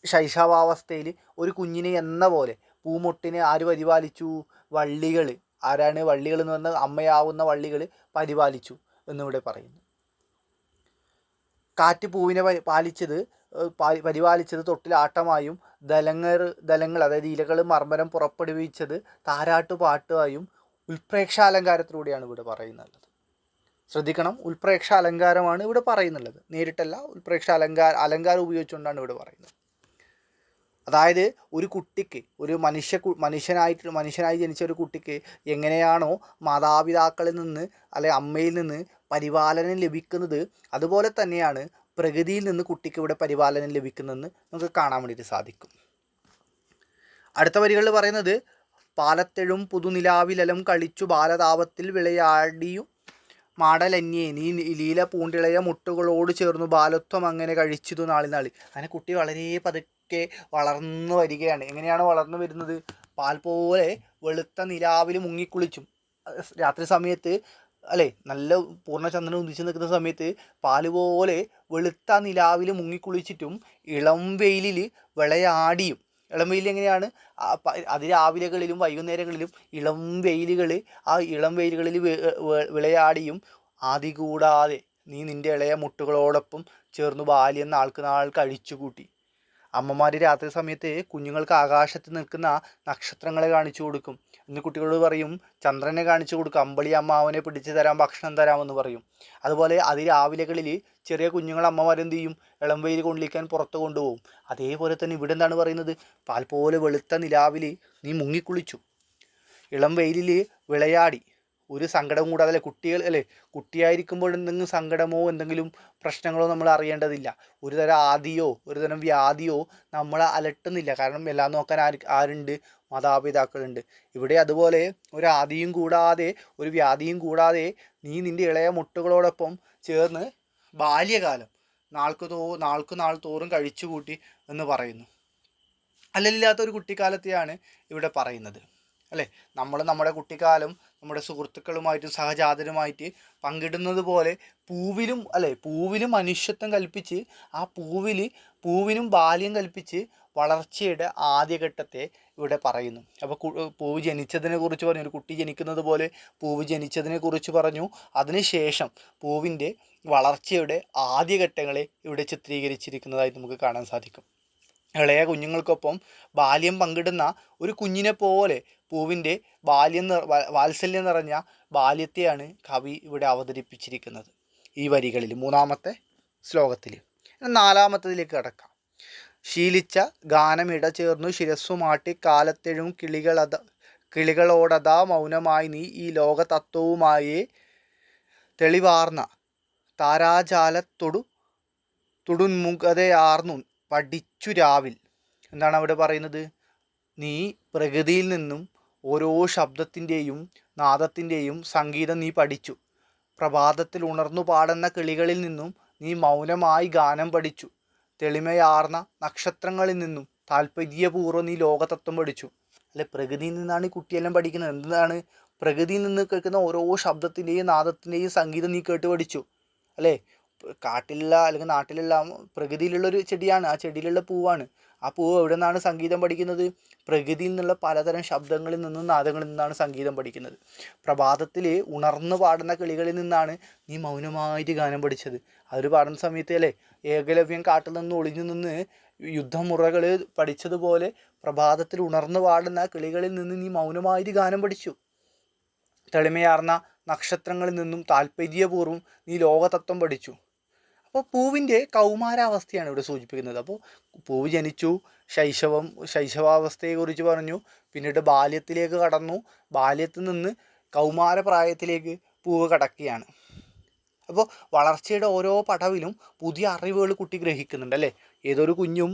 ശൈശവാവസ്ഥയിൽ ഒരു കുഞ്ഞിനെ എന്ന പോലെ പൂമൊട്ടിനെ ആര് പരിപാലിച്ചു? വള്ളികൾ. ആരാണ് വള്ളികൾ എന്ന് പറഞ്ഞാൽ അമ്മയാവുന്ന വള്ളികൾ പരിപാലിച്ചു എന്നിവിടെ പറയുന്നു. കാറ്റ് പൂവിനെ പരിപാലിച്ചത് തൊട്ടിലാട്ടമായും, ദലങ്ങൾ അതായത് ഇലകൾ മർമ്മരം പുറപ്പെടുവിച്ചത് താരാട്ട് പാട്ടുമായും ഉൽപ്രേക്ഷാലങ്കാരത്തിലൂടെയാണ് ഇവിടെ പറയുന്നത്. ശ്രദ്ധിക്കണം, ഉൽപ്രേക്ഷാലങ്കാരമാണ് ഇവിടെ പറയുന്നുള്ളത്, നേരിട്ടല്ല. അലങ്കാരം ഉപയോഗിച്ചുകൊണ്ടാണ് ഇവിടെ പറയുന്നത്. അതായത് ഒരു കുട്ടിക്ക്, ഒരു മനുഷ്യനായി ജനിച്ച ഒരു കുട്ടിക്ക് എങ്ങനെയാണോ മാതാപിതാക്കളിൽ നിന്ന് അല്ലെ അമ്മയിൽ നിന്ന് പരിപാലനം ലഭിക്കുന്നത്, അതുപോലെ തന്നെയാണ് പ്രകൃതിയിൽ നിന്ന് കുട്ടിക്ക് ഇവിടെ പരിപാലനം ലഭിക്കുന്നതെന്ന് നമുക്ക് കാണാൻ വേണ്ടിയിട്ട് സാധിക്കും. അടുത്ത വരികളിൽ പറയുന്നത്, പാലത്തെഴും പുതുനിലാവിലലം കളിച്ചു ബാലതാപത്തിൽ വിളയാടിയും മാടലന്യേ നീ ലീല പൂണ്ടിളയ മുട്ടുകളോട് ചേർന്നു ബാലത്വം അങ്ങനെ കഴിച്ചതു നാളി. അങ്ങനെ കുട്ടി വളരെ പതുക്കെ വളർന്നു വരികയാണ്. എങ്ങനെയാണ് വളർന്നു വരുന്നത്? പാൽ പോലെ വെളുത്ത നിലാവിൽ മുങ്ങിക്കുളിച്ചും, രാത്രി സമയത്ത് അല്ലേ, നല്ല പൂർണ്ണചന്ദ്രൻ ഉദിച്ചു നിൽക്കുന്ന സമയത്ത് പാല് പോലെ വെളുത്ത നിലാവിൽ മുങ്ങിക്കുളിച്ചിട്ടും ഇളം വെയിലിൽ വിളയാടിയും. ഇളം വെയിൽ എങ്ങനെയാണ്? അതിരാവിലകളിലും വൈകുന്നേരങ്ങളിലും ഇളം വെയിലുകളിൽ വിളയാടിയും ആദി കൂടാതെ നീ നിൻ്റെ ഇളയ മുട്ടുകളോടൊപ്പം ചേർന്നു ബാല്യം നാൾക്ക് നാൾ കഴിച്ചുകൂട്ടി. അമ്മമാർ രാത്രി സമയത്ത് കുഞ്ഞുങ്ങൾക്ക് ആകാശത്ത് നിൽക്കുന്ന നക്ഷത്രങ്ങളെ കാണിച്ചു കൊടുക്കും. ഇന്ന് കുട്ടികളോട് പറയും ചന്ദ്രനെ കാണിച്ചു കൊടുക്കും, അമ്പളി അമ്മാവനെ പിടിച്ചു തരാം, ഭക്ഷണം തരാമെന്ന് പറയും. അതുപോലെ അതിരാവിലകളിൽ ചെറിയ കുഞ്ഞുങ്ങൾ അമ്മമാരെന്ത് ചെയ്യും? ഇളം വെയിൽ കൊള്ളിക്കാൻ പുറത്ത് കൊണ്ടുപോകും. അതേപോലെ തന്നെ ഇവിടെ എന്താണ് പറയുന്നത്? പാൽ പോലെ വെളുത്ത നിലാവിൽ നീ മുങ്ങിക്കുളിച്ചു, ഇളം വെയിലിൽ വിളയാടി, ഒരു സങ്കടം കൂടാതെ. അല്ലെ കുട്ടികൾ, അല്ലേ, കുട്ടിയായിരിക്കുമ്പോൾ എന്തെങ്കിലും സങ്കടമോ എന്തെങ്കിലും പ്രശ്നങ്ങളോ നമ്മൾ അറിയേണ്ടതില്ല. ഒരു തരം ആദിയോ ഒരു തരം വ്യാധിയോ നമ്മളെ അലട്ടുന്നില്ല. കാരണം എല്ലാം നോക്കാൻ ആരുണ്ട്? മാതാപിതാക്കളുണ്ട്. ഇവിടെ അതുപോലെ ഒരു ആദിയും കൂടാതെ ഒരു വ്യാധിയും കൂടാതെ നീ നിൻ്റെ ഇളയ മുട്ടുകളോടൊപ്പം ചേർന്ന് ബാല്യകാലം നാൾക്ക് നാൾ തോറും കഴിച്ചുകൂട്ടി എന്ന് പറയുന്നു. അല്ലല്ലാത്തൊരു കുട്ടിക്കാലത്തെയാണ് ഇവിടെ പറയുന്നത്, അല്ലേ? നമ്മൾ നമ്മുടെ കുട്ടിക്കാലം നമ്മുടെ സുഹൃത്തുക്കളുമായിട്ട് സഹജാതരുമായിട്ട് പങ്കിടുന്നത് പോലെ പൂവിലും മനുഷ്യത്വം കൽപ്പിച്ച്, ആ പൂവിനും ബാല്യം കൽപ്പിച്ച് വളർച്ചയുടെ ആദ്യഘട്ടത്തെ ഇവിടെ പറയുന്നു. അപ്പോൾ പൂവ് ജനിച്ചതിനെ കുറിച്ച് പറഞ്ഞു, ഒരു കുട്ടി ജനിക്കുന്നത് പോലെ പൂവ് ജനിച്ചതിനെ കുറിച്ച് പറഞ്ഞു. അതിനുശേഷം പൂവിൻ്റെ വളർച്ചയുടെ ആദ്യഘട്ടങ്ങളെ ഇവിടെ ചിത്രീകരിച്ചിരിക്കുന്നതായി നമുക്ക് കാണാൻ സാധിക്കും. ഇളയ കുഞ്ഞുങ്ങൾക്കൊപ്പം ബാല്യം പങ്കിടുന്ന ഒരു കുഞ്ഞിനെ പോലെ പൂവിൻ്റെ വാത്സല്യം നിറഞ്ഞ ബാല്യത്തെയാണ് കവി ഇവിടെ അവതരിപ്പിച്ചിരിക്കുന്നത് ഈ വരികളിൽ, മൂന്നാമത്തെ ശ്ലോകത്തിൽ. നാലാമത്തതിലേക്ക് കടക്കാം. ശീലിച്ച ഗാനം ഇടചേർന്നു ശിരസ്സുമാട്ടി കാലത്തെഴും കിളികളോടതാ മൗനമായി നീ ഈ ലോകതത്വവുമായി തെളിവാർന്ന തുടുന്മുഖതയാർന്നു പഠിച്ചു രാവിൽ. എന്താണ് അവിടെ പറയുന്നത്? നീ പ്രകൃതിയിൽ നിന്നും ഓരോ ശബ്ദത്തിൻ്റെയും നാദത്തിൻ്റെയും സംഗീതം നീ പഠിച്ചു. പ്രഭാതത്തിൽ ഉണർന്നു പാടുന്ന കിളികളിൽ നിന്നും നീ മൗനമായി ഗാനം പഠിച്ചു. തെളിമയാർന്ന നക്ഷത്രങ്ങളിൽ നിന്നും താല്പര്യപൂർവ്വം നീ ലോകതത്വം പഠിച്ചു. അല്ലെ, പ്രകൃതിയിൽ നിന്നാണ് ഈ കുട്ടിയെല്ലാം പഠിക്കുന്നത്. എന്താണ്? പ്രകൃതിയിൽ നിന്ന് കേൾക്കുന്ന ഓരോ ശബ്ദത്തിൻ്റെയും നാദത്തിൻ്റെയും സംഗീതം നീ കേട്ട് പഠിച്ചു, അല്ലേ? കാട്ടിലുള്ള അല്ലെങ്കിൽ നാട്ടിലുള്ള പ്രകൃതിയിലുള്ളൊരു ചെടിയാണ്, ആ ചെടിയിലുള്ള പൂവാണ്. ആ പൂവ് എവിടെ നിന്നാണ് സംഗീതം പഠിക്കുന്നത്? പ്രകൃതിയിൽ നിന്നുള്ള പലതരം ശബ്ദങ്ങളിൽ നിന്നും നാദങ്ങളിൽ നിന്നാണ് സംഗീതം പഠിക്കുന്നത്. പ്രഭാതത്തിൽ ഉണർന്നു പാടുന്ന കിളികളിൽ നിന്നാണ് നീ മൗനമായിട്ട് ഗാനം പഠിച്ചത്. അതൊരു പാടുന്ന സമയത്ത്, അല്ലേ, ഏകലവ്യം കാട്ടിൽ നിന്ന് ഒളിഞ്ഞു നിന്ന് യുദ്ധമുറകൾ പഠിച്ചതുപോലെ പ്രഭാതത്തിൽ ഉണർന്നു പാടുന്ന കിളികളിൽ നിന്ന് നീ മൗനമായിട്ട് ഗാനം പഠിച്ചു. തെളിമയാർന്ന നക്ഷത്രങ്ങളിൽ നിന്നും താല്പര്യപൂർവ്വം നീ ലോകതത്വം പഠിച്ചു. അപ്പോൾ പൂവിൻ്റെ കൗമാരാവസ്ഥയാണ് ഇവിടെ സൂചിപ്പിക്കുന്നത്. അപ്പോൾ പൂവ് ജനിച്ചു, ശൈശവാവസ്ഥയെക്കുറിച്ച് പറഞ്ഞു, പിന്നീട് ബാല്യത്തിലേക്ക് കടന്നു, ബാല്യത്തിൽ നിന്ന് കൗമാരപ്രായത്തിലേക്ക് പൂവ് കടക്കുകയാണ്. അപ്പോൾ വളർച്ചയുടെ ഓരോ പടവിലും പുതിയ അറിവുകൾ കുട്ടി ഗ്രഹിക്കുന്നുണ്ട് അല്ലേ. ഏതൊരു കുഞ്ഞും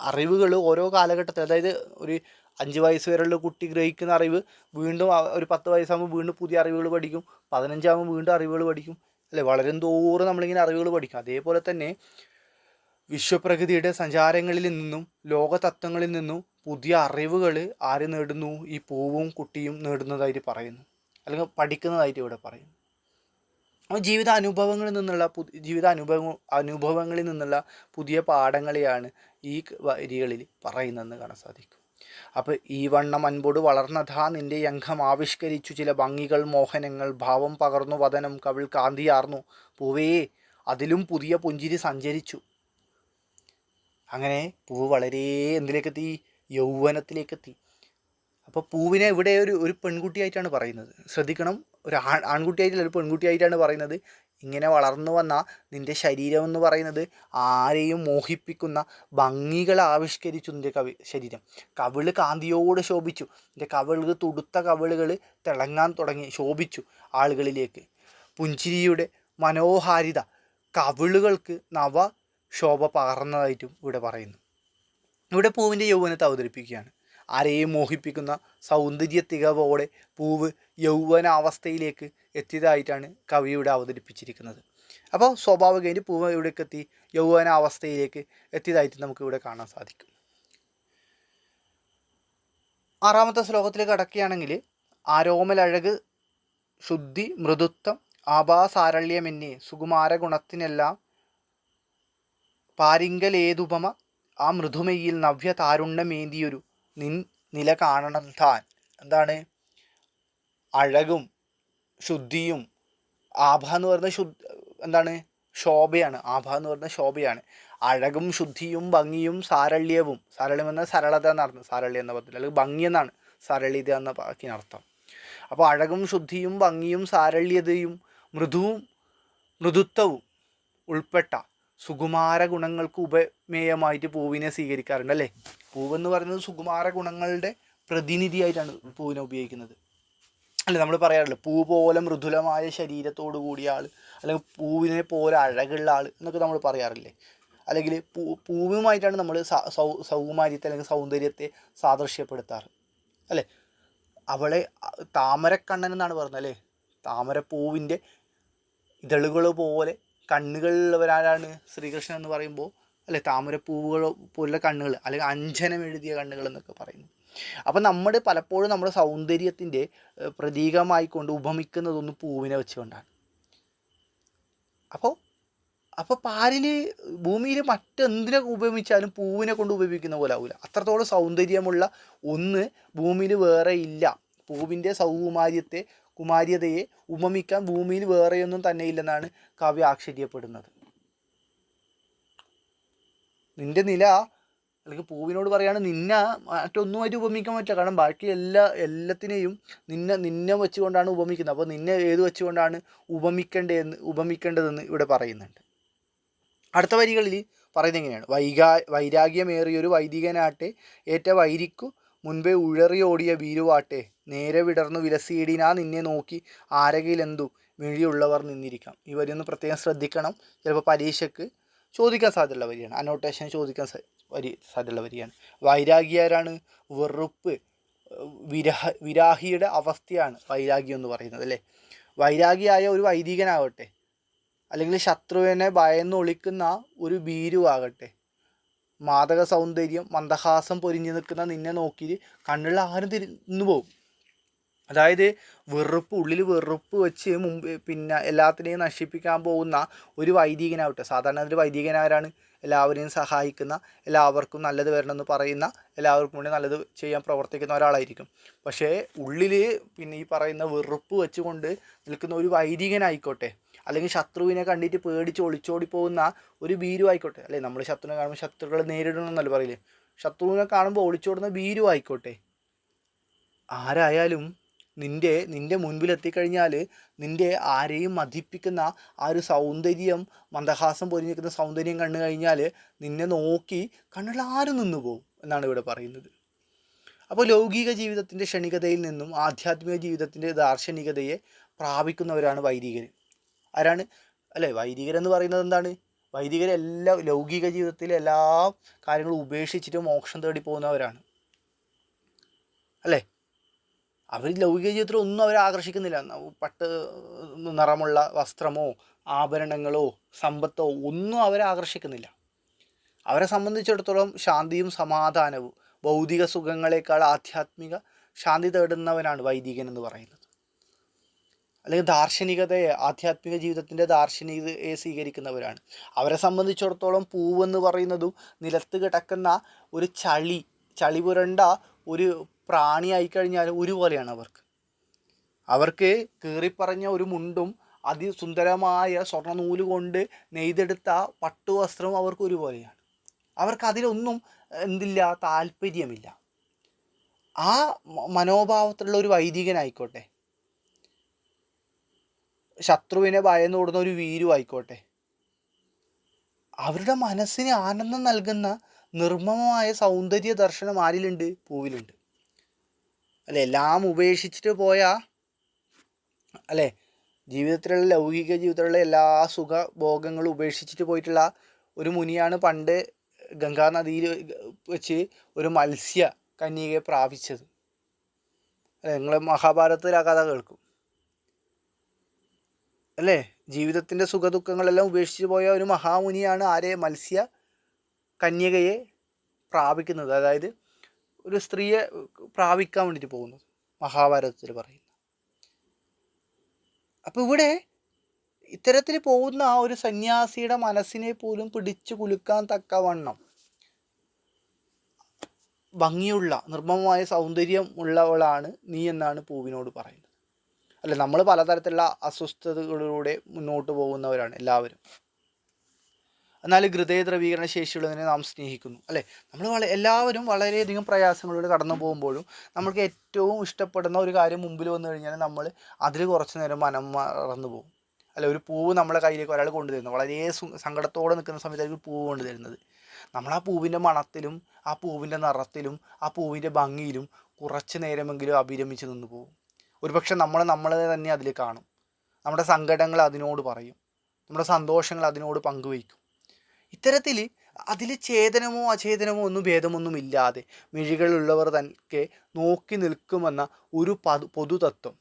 അറിവുകൾ ഓരോ കാലഘട്ടത്തിൽ, അതായത് ഒരു 5 വയസ്സ് വരെയുള്ള കുട്ടി ഗ്രഹിക്കുന്ന അറിവ് വീണ്ടും ഒരു 10 വയസ്സാകുമ്പോൾ വീണ്ടും പുതിയ അറിവുകൾ പഠിക്കും, 15 വീണ്ടും അറിവുകൾ പഠിക്കും അല്ലേ. വളരും തോറും നമ്മളിങ്ങനെ അറിവുകൾ പഠിക്കും. അതേപോലെ തന്നെ വിശ്വപ്രകൃതിയുടെ സഞ്ചാരങ്ങളിൽ നിന്നും ലോകതത്വങ്ങളിൽ നിന്നും പുതിയ അറിവുകൾ ആര് നേടുന്നു? ഈ പൂവും കുട്ടിയും നേടുന്നതായിട്ട് പറയുന്നു, അല്ലെങ്കിൽ പഠിക്കുന്നതായിട്ട് ഇവിടെ പറയുന്നു. അപ്പോൾ അനുഭവങ്ങളിൽ നിന്നുള്ള പുതിയ പാഠങ്ങളെയാണ് ഈ വരികളിൽ പറയുന്നതെന്ന് കാണാൻ സാധിക്കും. അപ്പോൾ ഈ വണ്ണം അൻപോട് വളർന്നതാ നിന്റെ അംഗം ആവിഷ്കരിച്ചു ചില ഭംഗികൾ മോഹനങ്ങൾ ഭാവം പകർന്നു വദനം കവിൾ കാന്തിയാർന്നു പൂവേ അതിലും പുതിയ പുഞ്ചിരി സഞ്ചരിച്ചു. അങ്ങനെ പൂവ് വളരെ എന്തിലേക്കെത്തി? യൗവനത്തിലേക്കെത്തി. അപ്പോൾ പൂവിനെ ഇവിടെ ഒരു പെൺകുട്ടിയായിട്ടാണ് പറയുന്നത്. ശ്രദ്ധിക്കണം, ഒരു ആൺകുട്ടിയായിട്ടല്ല, ഒരു പെൺകുട്ടിയായിട്ടാണ് പറയുന്നത്. ഇങ്ങനെ വളർന്നു വന്ന നിൻ്റെ ശരീരം എന്ന് പറയുന്നത് ആരെയും മോഹിപ്പിക്കുന്ന ഭംഗികൾ ആവിഷ്കരിച്ചു. നിൻ്റെ ശരീരം കവിള് കാന്തിയോടെ ശോഭിച്ചു. നിൻ്റെ കവിളുകൾ, തുടുത്ത കവിളുകൾ തിളങ്ങാൻ തുടങ്ങി, ശോഭിച്ചു ആളുകളിലേക്ക്. പുഞ്ചിരിയുടെ മനോഹാരിത കവിളുകൾക്ക് നവ ശോഭ പകർന്നതായിട്ടും ഇവിടെ പറയുന്നു. ഇവിടെ പൂവിൻ്റെ യൗവനത്തെ അവതരിപ്പിക്കുകയാണ്. ആരെയും മോഹിപ്പിക്കുന്ന സൗന്ദര്യ തികവോടെ പൂവ് യൗവനാവസ്ഥയിലേക്ക് എത്തിയതായിട്ടാണ് കവി ഇവിടെ അവതരിപ്പിച്ചിരിക്കുന്നത്. അപ്പോൾ സ്വാഭാവികമായിട്ട് പൂവ് എവിടേക്ക് എത്തി? യൗവനാവസ്ഥയിലേക്ക് എത്തിയതായിട്ട് നമുക്ക് ഇവിടെ കാണാൻ സാധിക്കും. 6ാമത്തെ ശ്ലോകത്തിലേക്ക് കടക്കുകയാണെങ്കിൽ, ആരോമലഴക് ശുദ്ധി മൃദുത്വം ആഭാസാരള്യമെന്നെ സുകുമാര ഗുണത്തിനെല്ലാം പാരിങ്കലേതുപമ ആ മൃദുമയിൽ നവ്യ താരുണ്യമേന്തിയൊരു നില കാണണം താൻ. എന്താണ്? അഴകും ശുദ്ധിയും, ആഭ എന്ന് പറയുന്ന എന്താണ്? ശോഭയാണ്. ആഭ എന്ന് പറയുന്ന ശോഭയാണ്. അഴകും ശുദ്ധിയും ഭംഗിയും സാരള്യവും, സാരള്യം എന്ന സരളത എന്നർത്ഥം, സാരള്യം എന്ന പദത്തിൽ, അല്ലെങ്കിൽ ഭംഗി എന്നാണ് സാരള്യത എന്ന വാക്കിനർത്ഥം. അപ്പോൾ അഴകും ശുദ്ധിയും ഭംഗിയും സാരള്യതയും മൃദുത്വവും ഉൾപ്പെട്ട സുകുമാര ഗുണങ്ങൾക്ക് ഉപമേയമായിട്ട് പൂവിനെ സ്വീകരിക്കാറുണ്ട് അല്ലേ. പൂവെന്ന് പറയുന്നത് സുകുമാര ഗുണങ്ങളുടെ പ്രതിനിധിയായിട്ടാണ് പൂവിനെ ഉപയോഗിക്കുന്നത് അല്ലെ. നമ്മൾ പറയാറില്ല, പൂ പോലെ മൃദുലമായ ശരീരത്തോടു കൂടിയ ആൾ, അല്ലെങ്കിൽ പൂവിനെ പോലെ അഴകുള്ള ആൾ എന്നൊക്കെ നമ്മൾ പറയാറില്ലേ. അല്ലെങ്കിൽ പൂവുമായിട്ടാണ് നമ്മൾ സൗകുമാര്യത്തെ അല്ലെങ്കിൽ സൗന്ദര്യത്തെ സാദൃശ്യപ്പെടുത്താറ് അല്ലേ. അവളെ താമരക്കണ്ണൻ എന്നാണ് പറയുന്നത് അല്ലേ. താമരപ്പൂവിൻ്റെ ഇതളുകൾ പോലെ കണ്ണുകളുള്ളവരാരാണ്? ശ്രീകൃഷ്ണൻ എന്ന് പറയുമ്പോൾ അല്ലെ, താമരപ്പൂവുകൾ പോലുള്ള കണ്ണുകൾ, അല്ലെങ്കിൽ അഞ്ജനം എഴുതിയ കണ്ണുകൾ എന്നൊക്കെ പറയുന്നു. അപ്പം പലപ്പോഴും നമ്മുടെ സൗന്ദര്യത്തിൻ്റെ പ്രതീകമായിക്കൊണ്ട് ഉപമിക്കുന്നതൊന്ന് പൂവിനെ വെച്ചുകൊണ്ടാണ്. അപ്പോൾ ഭൂമിയിൽ മറ്റെന്തിനെ ഉപമിച്ചാലും പൂവിനെ കൊണ്ട് ഉപമിക്കുന്ന പോലെ ആവില്ല. അത്രത്തോളം സൗന്ദര്യമുള്ള ഒന്ന് ഭൂമിയിൽ വേറെ ഇല്ല. പൂവിൻ്റെ കുമാര്യതയെ ഉപമിക്കാൻ ഭൂമിയിൽ വേറെയൊന്നും തന്നെ ഇല്ലെന്നാണ് കവി ആശ്ചര്യപ്പെടുന്നത്. നിന്റെ നില, അല്ലെങ്കിൽ പൂവിനോട് പറയാണ്, നിന്നെ മറ്റൊന്നുമായിട്ട് ഉപമിക്കാൻ പറ്റില്ല. കാരണം ബാക്കി എല്ലാത്തിനെയും നിന്നെ വെച്ചുകൊണ്ടാണ് ഉപമിക്കുന്നത്. അപ്പോൾ നിന്നെ ഏത് വെച്ചുകൊണ്ടാണ് ഉപമിക്കേണ്ടതെന്ന് ഇവിടെ പറയുന്നുണ്ട്. അടുത്ത വരികളിൽ പറയുന്നത് എങ്ങനെയാണ്? വൈരാഗ്യമേറിയൊരു വൈദികനാട്ടെ ഏറ്റ വൈരിക്കു മുൻപേ ഉഴറിയോടിയ വീരുവാട്ടെ നേരെ വിടർന്നു വിലസിയിടിനാ നിന്നെ നോക്കി ആരകയിലെന്തു മിഴിയുള്ളവർ നിന്നിരിക്കാം. ഈ വരി ഒന്ന് പ്രത്യേകം ശ്രദ്ധിക്കണം. ചിലപ്പോൾ പരീക്ഷയ്ക്ക് ചോദിക്കാൻ സാധ്യതയുള്ള വരിയാണ്, അനോട്ടേഷൻ ചോദിക്കാൻ സാധ്യതയുള്ള വരിയാണ്. വൈരാഗിയാരാണ്? വെറുപ്പ്, വിരാഹിയുടെ അവസ്ഥയാണ് വൈരാഗ്യം എന്ന് പറയുന്നത് അല്ലേ. വൈരാഗിയായ ഒരു വൈദികനാവട്ടെ, അല്ലെങ്കിൽ ശത്രുവിനെ ഭയന്നൊളിക്കുന്ന ഒരു ഭീരുവാകട്ടെ, മാദക സൗന്ദര്യം മന്ദഹാസം പൊരിഞ്ഞു നിൽക്കുന്ന നിന്നെ നോക്കി കണ്ണുള്ള ആരും തിരിഞ്ഞു പോകും. അതായത് ഉള്ളിൽ വെറുപ്പ് വെച്ച് എല്ലാത്തിനെയും നശിപ്പിക്കാൻ പോകുന്ന ഒരു വൈദികനാവട്ടെ. സാധാരണ ഒരു വൈദികനാരാണ്? എല്ലാവരെയും സഹായിക്കുന്ന, എല്ലാവർക്കും നല്ലത് വരണമെന്ന് പറയുന്ന, എല്ലാവർക്കും വേണ്ടി നല്ലത് ചെയ്യാൻ പ്രവർത്തിക്കുന്ന ഒരാളായിരിക്കും. പക്ഷേ ഉള്ളിൽ ഈ പറയുന്ന വെറുപ്പ് വെച്ചുകൊണ്ട് നിൽക്കുന്ന ഒരു വൈദികനായിക്കോട്ടെ, അല്ലെങ്കിൽ ശത്രുവിനെ കണ്ടിട്ട് പേടിച്ച് ഒളിച്ചോടി പോകുന്ന ഒരു ഭീരു ആയിക്കോട്ടെ അല്ലേ. നമ്മൾ ശത്രുവിനെ കാണുമ്പോൾ ശത്രുക്കളെ നേരിടണമെന്നല്ല പറയില്ലേ. ശത്രുവിനെ കാണുമ്പോൾ ഒളിച്ചോടുന്ന ഭീരു ആയിക്കോട്ടെ, ആരായാലും നിൻ്റെ മുൻപിലെത്തിക്കഴിഞ്ഞാൽ നിൻ്റെ ആരെയും മതിപ്പിക്കുന്ന ആ ഒരു സൗന്ദര്യം, മന്ദഹാസം പൊരിഞ്ഞിരിക്കുന്ന സൗന്ദര്യം കണ്ടു കഴിഞ്ഞാൽ നിന്നെ നോക്കി കണ്ണുകൾ ആരും നിന്നു പോകും എന്നാണ് ഇവിടെ പറയുന്നത്. അപ്പോൾ ലൗകിക ജീവിതത്തിൻ്റെ ക്ഷണികതയിൽ നിന്നും ആധ്യാത്മിക ജീവിതത്തിൻ്റെ ദാർശനികതയെ പ്രാപിക്കുന്നവരാണ് വൈദികർ. ആരാണ്? അല്ലേ, വൈദികരെന്ന് പറയുന്നത് എന്താണ്? വൈദികരെല്ലാ ലൗകിക ജീവിതത്തിലെ എല്ലാ കാര്യങ്ങളും ഉപേക്ഷിച്ചിട്ട് മോക്ഷം തേടി പോകുന്നവരാണ്. അല്ലേ, അവർ ലൗകിക ജീവിതത്തിൽ ഒന്നും അവരെ ആകർഷിക്കുന്നില്ല. പട്ട് നിറമുള്ള വസ്ത്രമോ ആഭരണങ്ങളോ സമ്പത്തോ ഒന്നും അവരെ ആകർഷിക്കുന്നില്ല. അവരെ സംബന്ധിച്ചിടത്തോളം ശാന്തിയും സമാധാനവും ഭൗതിക സുഖങ്ങളെക്കാൾ ആധ്യാത്മിക ശാന്തി തേടുന്നവനാണ് വൈദികൻ എന്ന് പറയുന്നത്. അല്ലെങ്കിൽ ദാർശനികതയെ, ആധ്യാത്മിക ജീവിതത്തിൻ്റെ ദാർശനികതയെ സ്വീകരിക്കുന്നവരാണ്. അവരെ സംബന്ധിച്ചിടത്തോളം പൂവെന്ന് പറയുന്നതും നിലത്ത് കിടക്കുന്ന ഒരു ചളി പുരണ്ട ഒരു പ്രാണി ആയിക്കഴിഞ്ഞാൽ ഒരുപോലെയാണ് അവർക്ക് കീറിപ്പറഞ്ഞ ഒരു മുണ്ടും അതിസുന്ദരമായ സ്വർണ്ണ നൂല് കൊണ്ട് നെയ്തെടുത്ത പട്ടുവസ്ത്രവും അവർക്ക് ഒരുപോലെയാണ്. അവർക്കതിലൊന്നും എന്തില്ല, താല്പര്യമില്ല. ആ മനോഭാവത്തിലുള്ള ഒരു വൈദികനായിക്കോട്ടെ, ശത്രുവിനെ ഭയന്നോടുന്ന ഒരു വീരു ആയിക്കോട്ടെ, അവരുടെ മനസ്സിന് ആനന്ദം നൽകുന്ന നിർമ്മമമായ സൗന്ദര്യ ദർശനം ആരിലുണ്ട്? പൂവിലുണ്ട്. അല്ലെ, എല്ലാം ഉപേക്ഷിച്ചിട്ട് പോയ, അല്ലേ, ജീവിതത്തിലുള്ള ലൗകിക ജീവിതത്തിലുള്ള എല്ലാ സുഖഭോഗങ്ങളും ഉപേക്ഷിച്ചിട്ട് പോയിട്ടുള്ള ഒരു മുനിയാണ് പണ്ട് ഗംഗാനദിയിൽ വെച്ച് ഒരു മത്സ്യ കന്യകയെ പ്രാപിച്ചത്. അല്ലെ, നിങ്ങൾ മഹാഭാരതത്തിൽ ആ കഥ കേൾക്കും. അല്ലേ, ജീവിതത്തിൻ്റെ സുഖദുഃഖങ്ങളെല്ലാം ഉപേക്ഷിച്ച് പോയ ഒരു മഹാമുനിയാണ് ആരെ? മത്സ്യ കന്യകയെ പ്രാപിക്കുന്നത്. അതായത് ഒരു സ്ത്രീയെ പ്രാപിക്കാൻ വേണ്ടിയിട്ട് പോകുന്നത് മഹാഭാരതത്തിൽ പറയുന്നു. അപ്പോൾ ഇവിടെ ഇത്തരത്തിൽ പോകുന്ന ആ ഒരു സന്യാസിയുടെ മനസ്സിനെ പോലും പിടിച്ചു കുലുക്കാൻ തക്കവണ്ണം ഭംഗിയുള്ള നിർമ്മമമായ സൗന്ദര്യം ഉള്ളവളാണ് നീ എന്നാണ് പൂവിനോട് പറയുന്നത്. അല്ല, നമ്മൾ പലതരത്തിലുള്ള അസ്വസ്ഥതകളിലൂടെ മുന്നോട്ട് പോകുന്നവരാണ് എല്ലാവരും. എന്നാൽ ഹൃദയ ദ്രവീകരണ ശേഷിയുള്ളതിനെ നാം സ്നേഹിക്കുന്നു. അല്ലേ, നമ്മൾ എല്ലാവരും വളരെയധികം പ്രയാസങ്ങളിലൂടെ കടന്നു പോകുമ്പോഴും നമ്മൾക്ക് ഏറ്റവും ഇഷ്ടപ്പെടുന്ന ഒരു കാര്യം മുമ്പിൽ വന്നു കഴിഞ്ഞാൽ നമ്മൾ അതിൽ കുറച്ച് നേരം മനം മറന്നു പോകും. അല്ല, ഒരു പൂവ് നമ്മളെ കയ്യിലേക്ക് ഒരാൾ കൊണ്ടുതരുന്നു, വളരെ സങ്കടത്തോടെ നിൽക്കുന്ന സമയത്തായിരിക്കും പൂവ് കൊണ്ടുതരുന്നത്. നമ്മൾ ആ പൂവിൻ്റെ മണത്തിലും ആ പൂവിൻ്റെ നിറത്തിലും ആ പൂവിൻ്റെ ഭംഗിയിലും കുറച്ച് നേരമെങ്കിലും അഭിരമിച്ച് നിന്ന് പോകും. ഒരുപക്ഷെ നമ്മളെ തന്നെ അതിൽ കാണും. നമ്മുടെ സങ്കടങ്ങൾ അതിനോട് പറയും, നമ്മുടെ സന്തോഷങ്ങൾ അതിനോട് പങ്കുവയ്ക്കും. ഇത്തരത്തിൽ അതിൽ ചേതനമോ അചേതനമോ ഒന്നും ഭേദമൊന്നുമില്ലാതെ മിഴികളുള്ളവർ തന്നെ നോക്കി നിൽക്കുമെന്ന ഒരു പൊതുതത്വം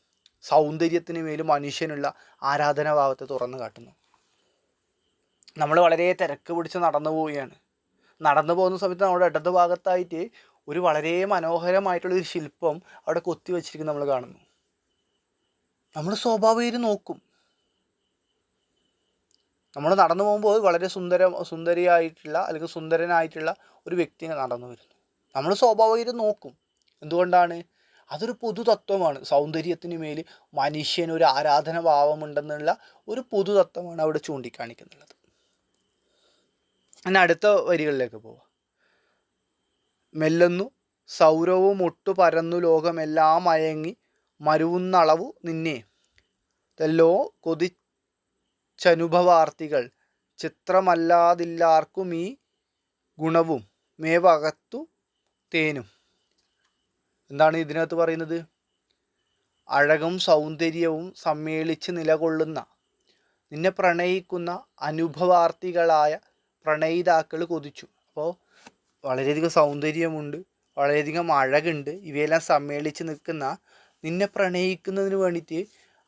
സൗന്ദര്യത്തിന് മേലും മനുഷ്യനുള്ള ആരാധനാഭാവത്തെ തുറന്നു കാട്ടുന്നു. നമ്മൾ വളരെ തിരക്ക് പിടിച്ച് നടന്നു പോവുകയാണ്. നടന്നു പോകുന്ന സമയത്ത് നമ്മുടെ ഇടത് ഭാഗത്തായിട്ട് ഒരു വളരെ മനോഹരമായിട്ടുള്ളൊരു ശില്പം അവിടെ കൊത്തി വച്ചിരിക്കുന്നത് നമ്മൾ കാണുന്നു. നമ്മൾ സ്വാഭാവികം നോക്കും. നമ്മൾ നടന്നു പോകുമ്പോൾ വളരെ സുന്ദരിയായിട്ടുള്ള അല്ലെങ്കിൽ സുന്ദരനായിട്ടുള്ള ഒരു വ്യക്തി നടന്നു വരുന്നു. നമ്മൾ സ്വാഭാവികം നോക്കും. എന്തുകൊണ്ടാണ്? അതൊരു പൊതുതത്വമാണ്. സൗന്ദര്യത്തിന് മേൽ മനുഷ്യനൊരു ആരാധനാഭാവമുണ്ടെന്നുള്ള ഒരു പൊതുതത്വമാണ് അവിടെ ചൂണ്ടിക്കാണിക്കുന്നുള്ളത്. എന്നാൽ അടുത്ത വരികളിലേക്ക് പോവാം. മെല്ലുന്നു സൗരവും ഒട്ടു പരന്നു ലോകമെല്ലാം മയങ്ങി മരുവുന്നളവു നിന്നെ തെല്ലോ കൊതിച്ചനുഭവാർത്ഥികൾ ചിത്രമല്ലാതില്ലാർക്കും ഈ ഗുണവും മേവകത്തു തേനും. എന്താണ് ഇതിനകത്ത് പറയുന്നത്? അഴകും സൗന്ദര്യവും സമ്മേളിച്ച് നിലകൊള്ളുന്ന നിന്നെ പ്രണയിക്കുന്ന അനുഭവാർത്ഥികളായ പ്രണയിതാക്കൾ കൊതിച്ചു. അപ്പോൾ വളരെയധികം സൗന്ദര്യമുണ്ട്, വളരെയധികം അഴകുണ്ട്, ഇവയെല്ലാം സമ്മേളിച്ച് നിൽക്കുന്ന നിന്നെ പ്രണയിക്കുന്നതിന് വേണ്ടിയിട്ട്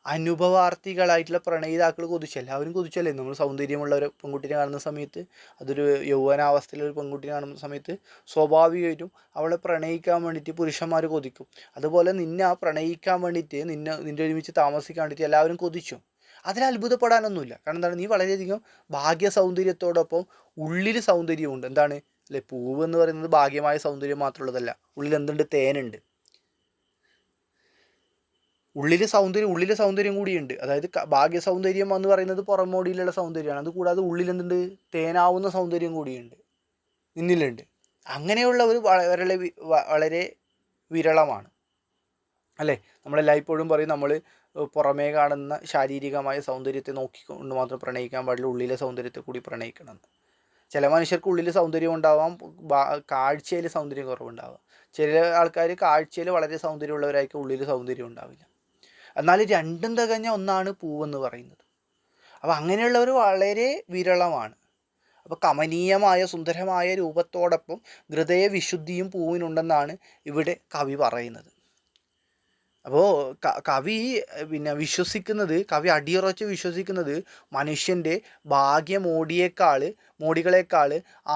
അനുഭവാർത്ഥികളായിട്ടുള്ള പ്രണയിതാക്കൾ കൊതിച്ചു. എല്ലാവരും കൊതിച്ചല്ലേ? നമ്മൾ സൗന്ദര്യമുള്ള ഒരു പെൺകുട്ടിനെ കാണുന്ന സമയത്ത്, അതൊരു യൗവനാവസ്ഥയിലൊരു പെൺകുട്ടിനെ കാണുന്ന സമയത്ത് സ്വാഭാവികമായിട്ടും അവളെ പ്രണയിക്കാൻ വേണ്ടിയിട്ട് പുരുഷന്മാർ കൊതിക്കും. അതുപോലെ നിന്നെ പ്രണയിക്കാൻ വേണ്ടിയിട്ട് നിൻ്റെ ഒരുമിച്ച് താമസിക്കാൻ വേണ്ടിയിട്ട് എല്ലാവരും കൊതിച്ചു. അതിൽ അത്ഭുതപ്പെടാനൊന്നുമില്ല. കാരണം എന്താണ്? നീ വളരെയധികം ഭാഗ്യ സൗന്ദര്യത്തോടൊപ്പം ഉള്ളിൽ സൗന്ദര്യമുണ്ട്. എന്താണ്? അല്ലെ, പൂവ് എന്ന് പറയുന്നത് ഭാഗ്യമായ സൗന്ദര്യം മാത്രമുള്ളതല്ല. ഉള്ളിൽ എന്തുണ്ട്? തേനുണ്ട്. ഉള്ളിലെ സൗന്ദര്യം കൂടിയുണ്ട്. അതായത് ഭാഗ്യ സൗന്ദര്യം എന്ന് പറയുന്നത് പുറമോടിയിലുള്ള സൗന്ദര്യമാണ്. അതുകൂടാതെ ഉള്ളിൽ എന്തുണ്ട്? തേനാവുന്ന സൗന്ദര്യം കൂടിയുണ്ട്, നിന്നിലുണ്ട്. അങ്ങനെയുള്ളവർ വളരെ വിരളമാണ്. അല്ലേ? നമ്മളെല്ലായ്പ്പോഴും പറയും നമ്മൾ പുറമേ കാണുന്ന ശാരീരികമായ സൗന്ദര്യത്തെ നോക്കിക്കൊണ്ട് മാത്രം പ്രണയിക്കാൻ പാടില്ല, ഉള്ളിലെ സൗന്ദര്യത്തെ കൂടി പ്രണയിക്കണമെന്ന്. ചില മനുഷ്യർക്ക് ഉള്ളിൽ സൗന്ദര്യം ഉണ്ടാവാം, കാഴ്ചയിൽ സൗന്ദര്യം കുറവുണ്ടാവാം. ചില ആൾക്കാർ കാഴ്ചയിൽ വളരെ സൗന്ദര്യമുള്ളവരായിരിക്കും, ഉള്ളിൽ സൗന്ദര്യം ഉണ്ടാവില്ല. എന്നാൽ രണ്ടും തികഞ്ഞ ഒന്നാണ് പൂവെന്ന് പറയുന്നത്. അപ്പോൾ അങ്ങനെയുള്ളവർ വളരെ വിരളമാണ്. അപ്പോൾ കമനീയമായ സുന്ദരമായ രൂപത്തോടൊപ്പം ഹൃദയവിശുദ്ധിയും പൂവിനുണ്ടെന്നാണ് ഇവിടെ കവി പറയുന്നത്. അപ്പോൾ കവി കവി അടിയുറച്ച് വിശ്വസിക്കുന്നത് മനുഷ്യൻ്റെ മോടികളേക്കാൾ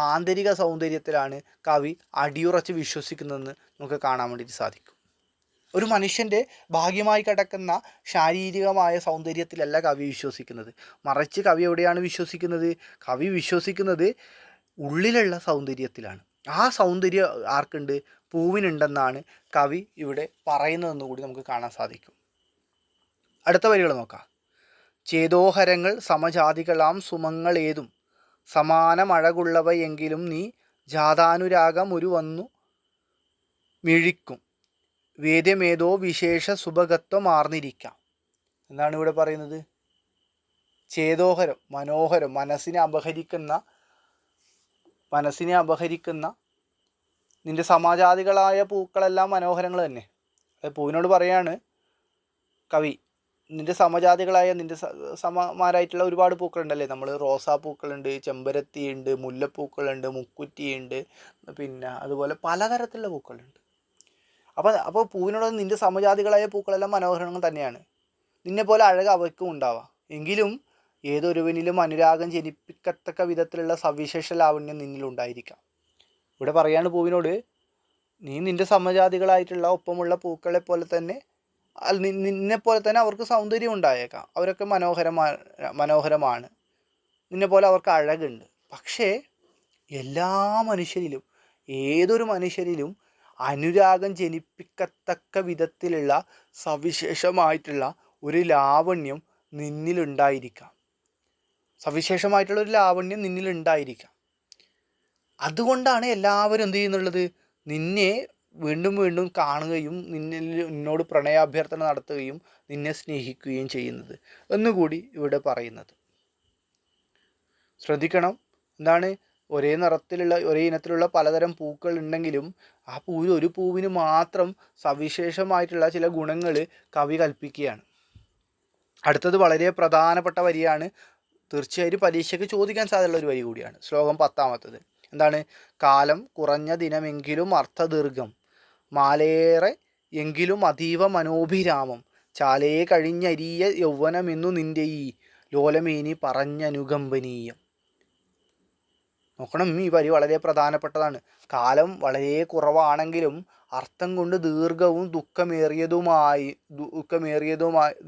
ആന്തരിക സൗന്ദര്യത്തിലാണ് കവി അടിയുറച്ച് വിശ്വസിക്കുന്നതെന്ന് നമുക്ക് കാണാൻ വേണ്ടിയിട്ട് സാധിക്കും. ഒരു മനുഷ്യൻ്റെ ഭാഗ്യമായി കിടക്കുന്ന ശാരീരികമായ സൗന്ദര്യത്തിലല്ല കവി വിശ്വസിക്കുന്നത്, മറിച്ച് കവി എവിടെയാണ് വിശ്വസിക്കുന്നത്? കവി വിശ്വസിക്കുന്നത് ഉള്ളിലുള്ള സൗന്ദര്യത്തിലാണ്. ആ സൗന്ദര്യം ആർക്കുണ്ട്? പൂവിനുണ്ടെന്നാണ് കവി ഇവിടെ പറയുന്നതെന്ന് കൂടി നമുക്ക് കാണാൻ സാധിക്കും. അടുത്ത വരികൾ നോക്കാം. ചേതോഹരങ്ങൾ സമജാതികളാം സുമങ്ങളേതും സമാനമഴകുള്ളവയെങ്കിലും നീ ജാതാനുരാഗം ഒരു വന്നു മിഴിക്കും വേദ്യമേതോ വിശേഷ സുഭഗത്വമാർന്നിരിക്കാം. എന്താണ് ഇവിടെ പറയുന്നത്? ചേതോഹരം, മനോഹരം, മനസ്സിനെ അപഹരിക്കുന്ന നിന്റെ സമാജാതികളായ പൂക്കളെല്ലാം മനോഹരങ്ങൾ തന്നെ. പൂവിനോട് പറയാണ് കവി, നിന്റെ സമജാതികളായ നിന്റെ സമമാരായിട്ടുള്ള ഒരുപാട് പൂക്കളുണ്ടല്ലേ. നമ്മൾ റോസാപ്പൂക്കളുണ്ട്, ചെമ്പരത്തിയുണ്ട്, മുല്ലപ്പൂക്കളുണ്ട്, മുക്കുറ്റിയുണ്ട്, പിന്നെ അതുപോലെ പലതരത്തിലുള്ള പൂക്കളുണ്ട്. അപ്പോൾ പൂവിനോട് നിന്റെ സമജാതികളായ പൂക്കളെല്ലാം മനോഹരങ്ങൾ തന്നെയാണ്, നിന്നെപ്പോലെ അഴക് അവയ്ക്കും ഉണ്ടാവാം, എങ്കിലും ഏതൊരുവനിലും അനുരാഗം ജനിപ്പിക്കത്തക്ക വിധത്തിലുള്ള സവിശേഷ ലാവണ്യം നിന്നിലുണ്ടായിരിക്കാം. ഇവിടെ പറയാണ് പൂവിനോട്, നീ നിന്റെ സമജാതികളായിട്ടുള്ള ഒപ്പമുള്ള പൂക്കളെ പോലെ തന്നെ നിന്നെപ്പോലെ തന്നെ അവർക്ക് സൗന്ദര്യം ഉണ്ടായേക്കാം, അവരൊക്കെ മനോഹരമാണ്, നിന്നെപ്പോലെ അവർക്ക് അഴകുണ്ട്. പക്ഷേ എല്ലാ മനുഷ്യരിലും, ഏതൊരു മനുഷ്യരിലും അനുരാഗം ജനിപ്പിക്കത്തക്ക വിധത്തിലുള്ള സവിശേഷമായിട്ടുള്ള ഒരു ലാവണ്യം നിന്നിലുണ്ടായിരിക്കാം. അതുകൊണ്ടാണ് എല്ലാവരും എന്ത് ചെയ്യുന്നുള്ളത്? നിന്നെ വീണ്ടും വീണ്ടും കാണുകയും നിന്നോട് പ്രണയാഭ്യർത്ഥന നടത്തുകയും നിന്നെ സ്നേഹിക്കുകയും ചെയ്യുന്നത് എന്നുകൂടി ഇവിടെ പറയുന്നത്. ശ്രദ്ധിക്കണം. എന്താണ്? ഒരേ നിറത്തിലുള്ള ഒരേ ഇനത്തിലുള്ള പലതരം പൂക്കൾ ഉണ്ടെങ്കിലും ആ ഒരു പൂവിന് മാത്രം സവിശേഷമായിട്ടുള്ള ചില ഗുണങ്ങൾ കവി കൽപ്പിക്കുകയാണ്. അടുത്തത് വളരെ പ്രധാനപ്പെട്ട വരിയാണ്, തീർച്ചയായും പരീക്ഷയ്ക്ക് ചോദിക്കാൻ സാധ്യതയുള്ള ഒരു വരി കൂടിയാണ്. ശ്ലോകം 10. എന്താണ്? കാലം കുറഞ്ഞ ദിനമെങ്കിലും അർത്ഥദീർഘം, മാലേറെ എങ്കിലും അതീവ മനോഭിരാമം, ചാലേ കഴിഞ്ഞരിയ യൗവനമെന്നു നിന്റെ ഈ ലോലമേനി പറഞ്ഞനുകമ്പനീയം. നോക്കണം, ഈ വരി വളരെ പ്രധാനപ്പെട്ടതാണ്. കാലം വളരെ കുറവാണെങ്കിലും അർത്ഥം കൊണ്ട് ദീർഘവും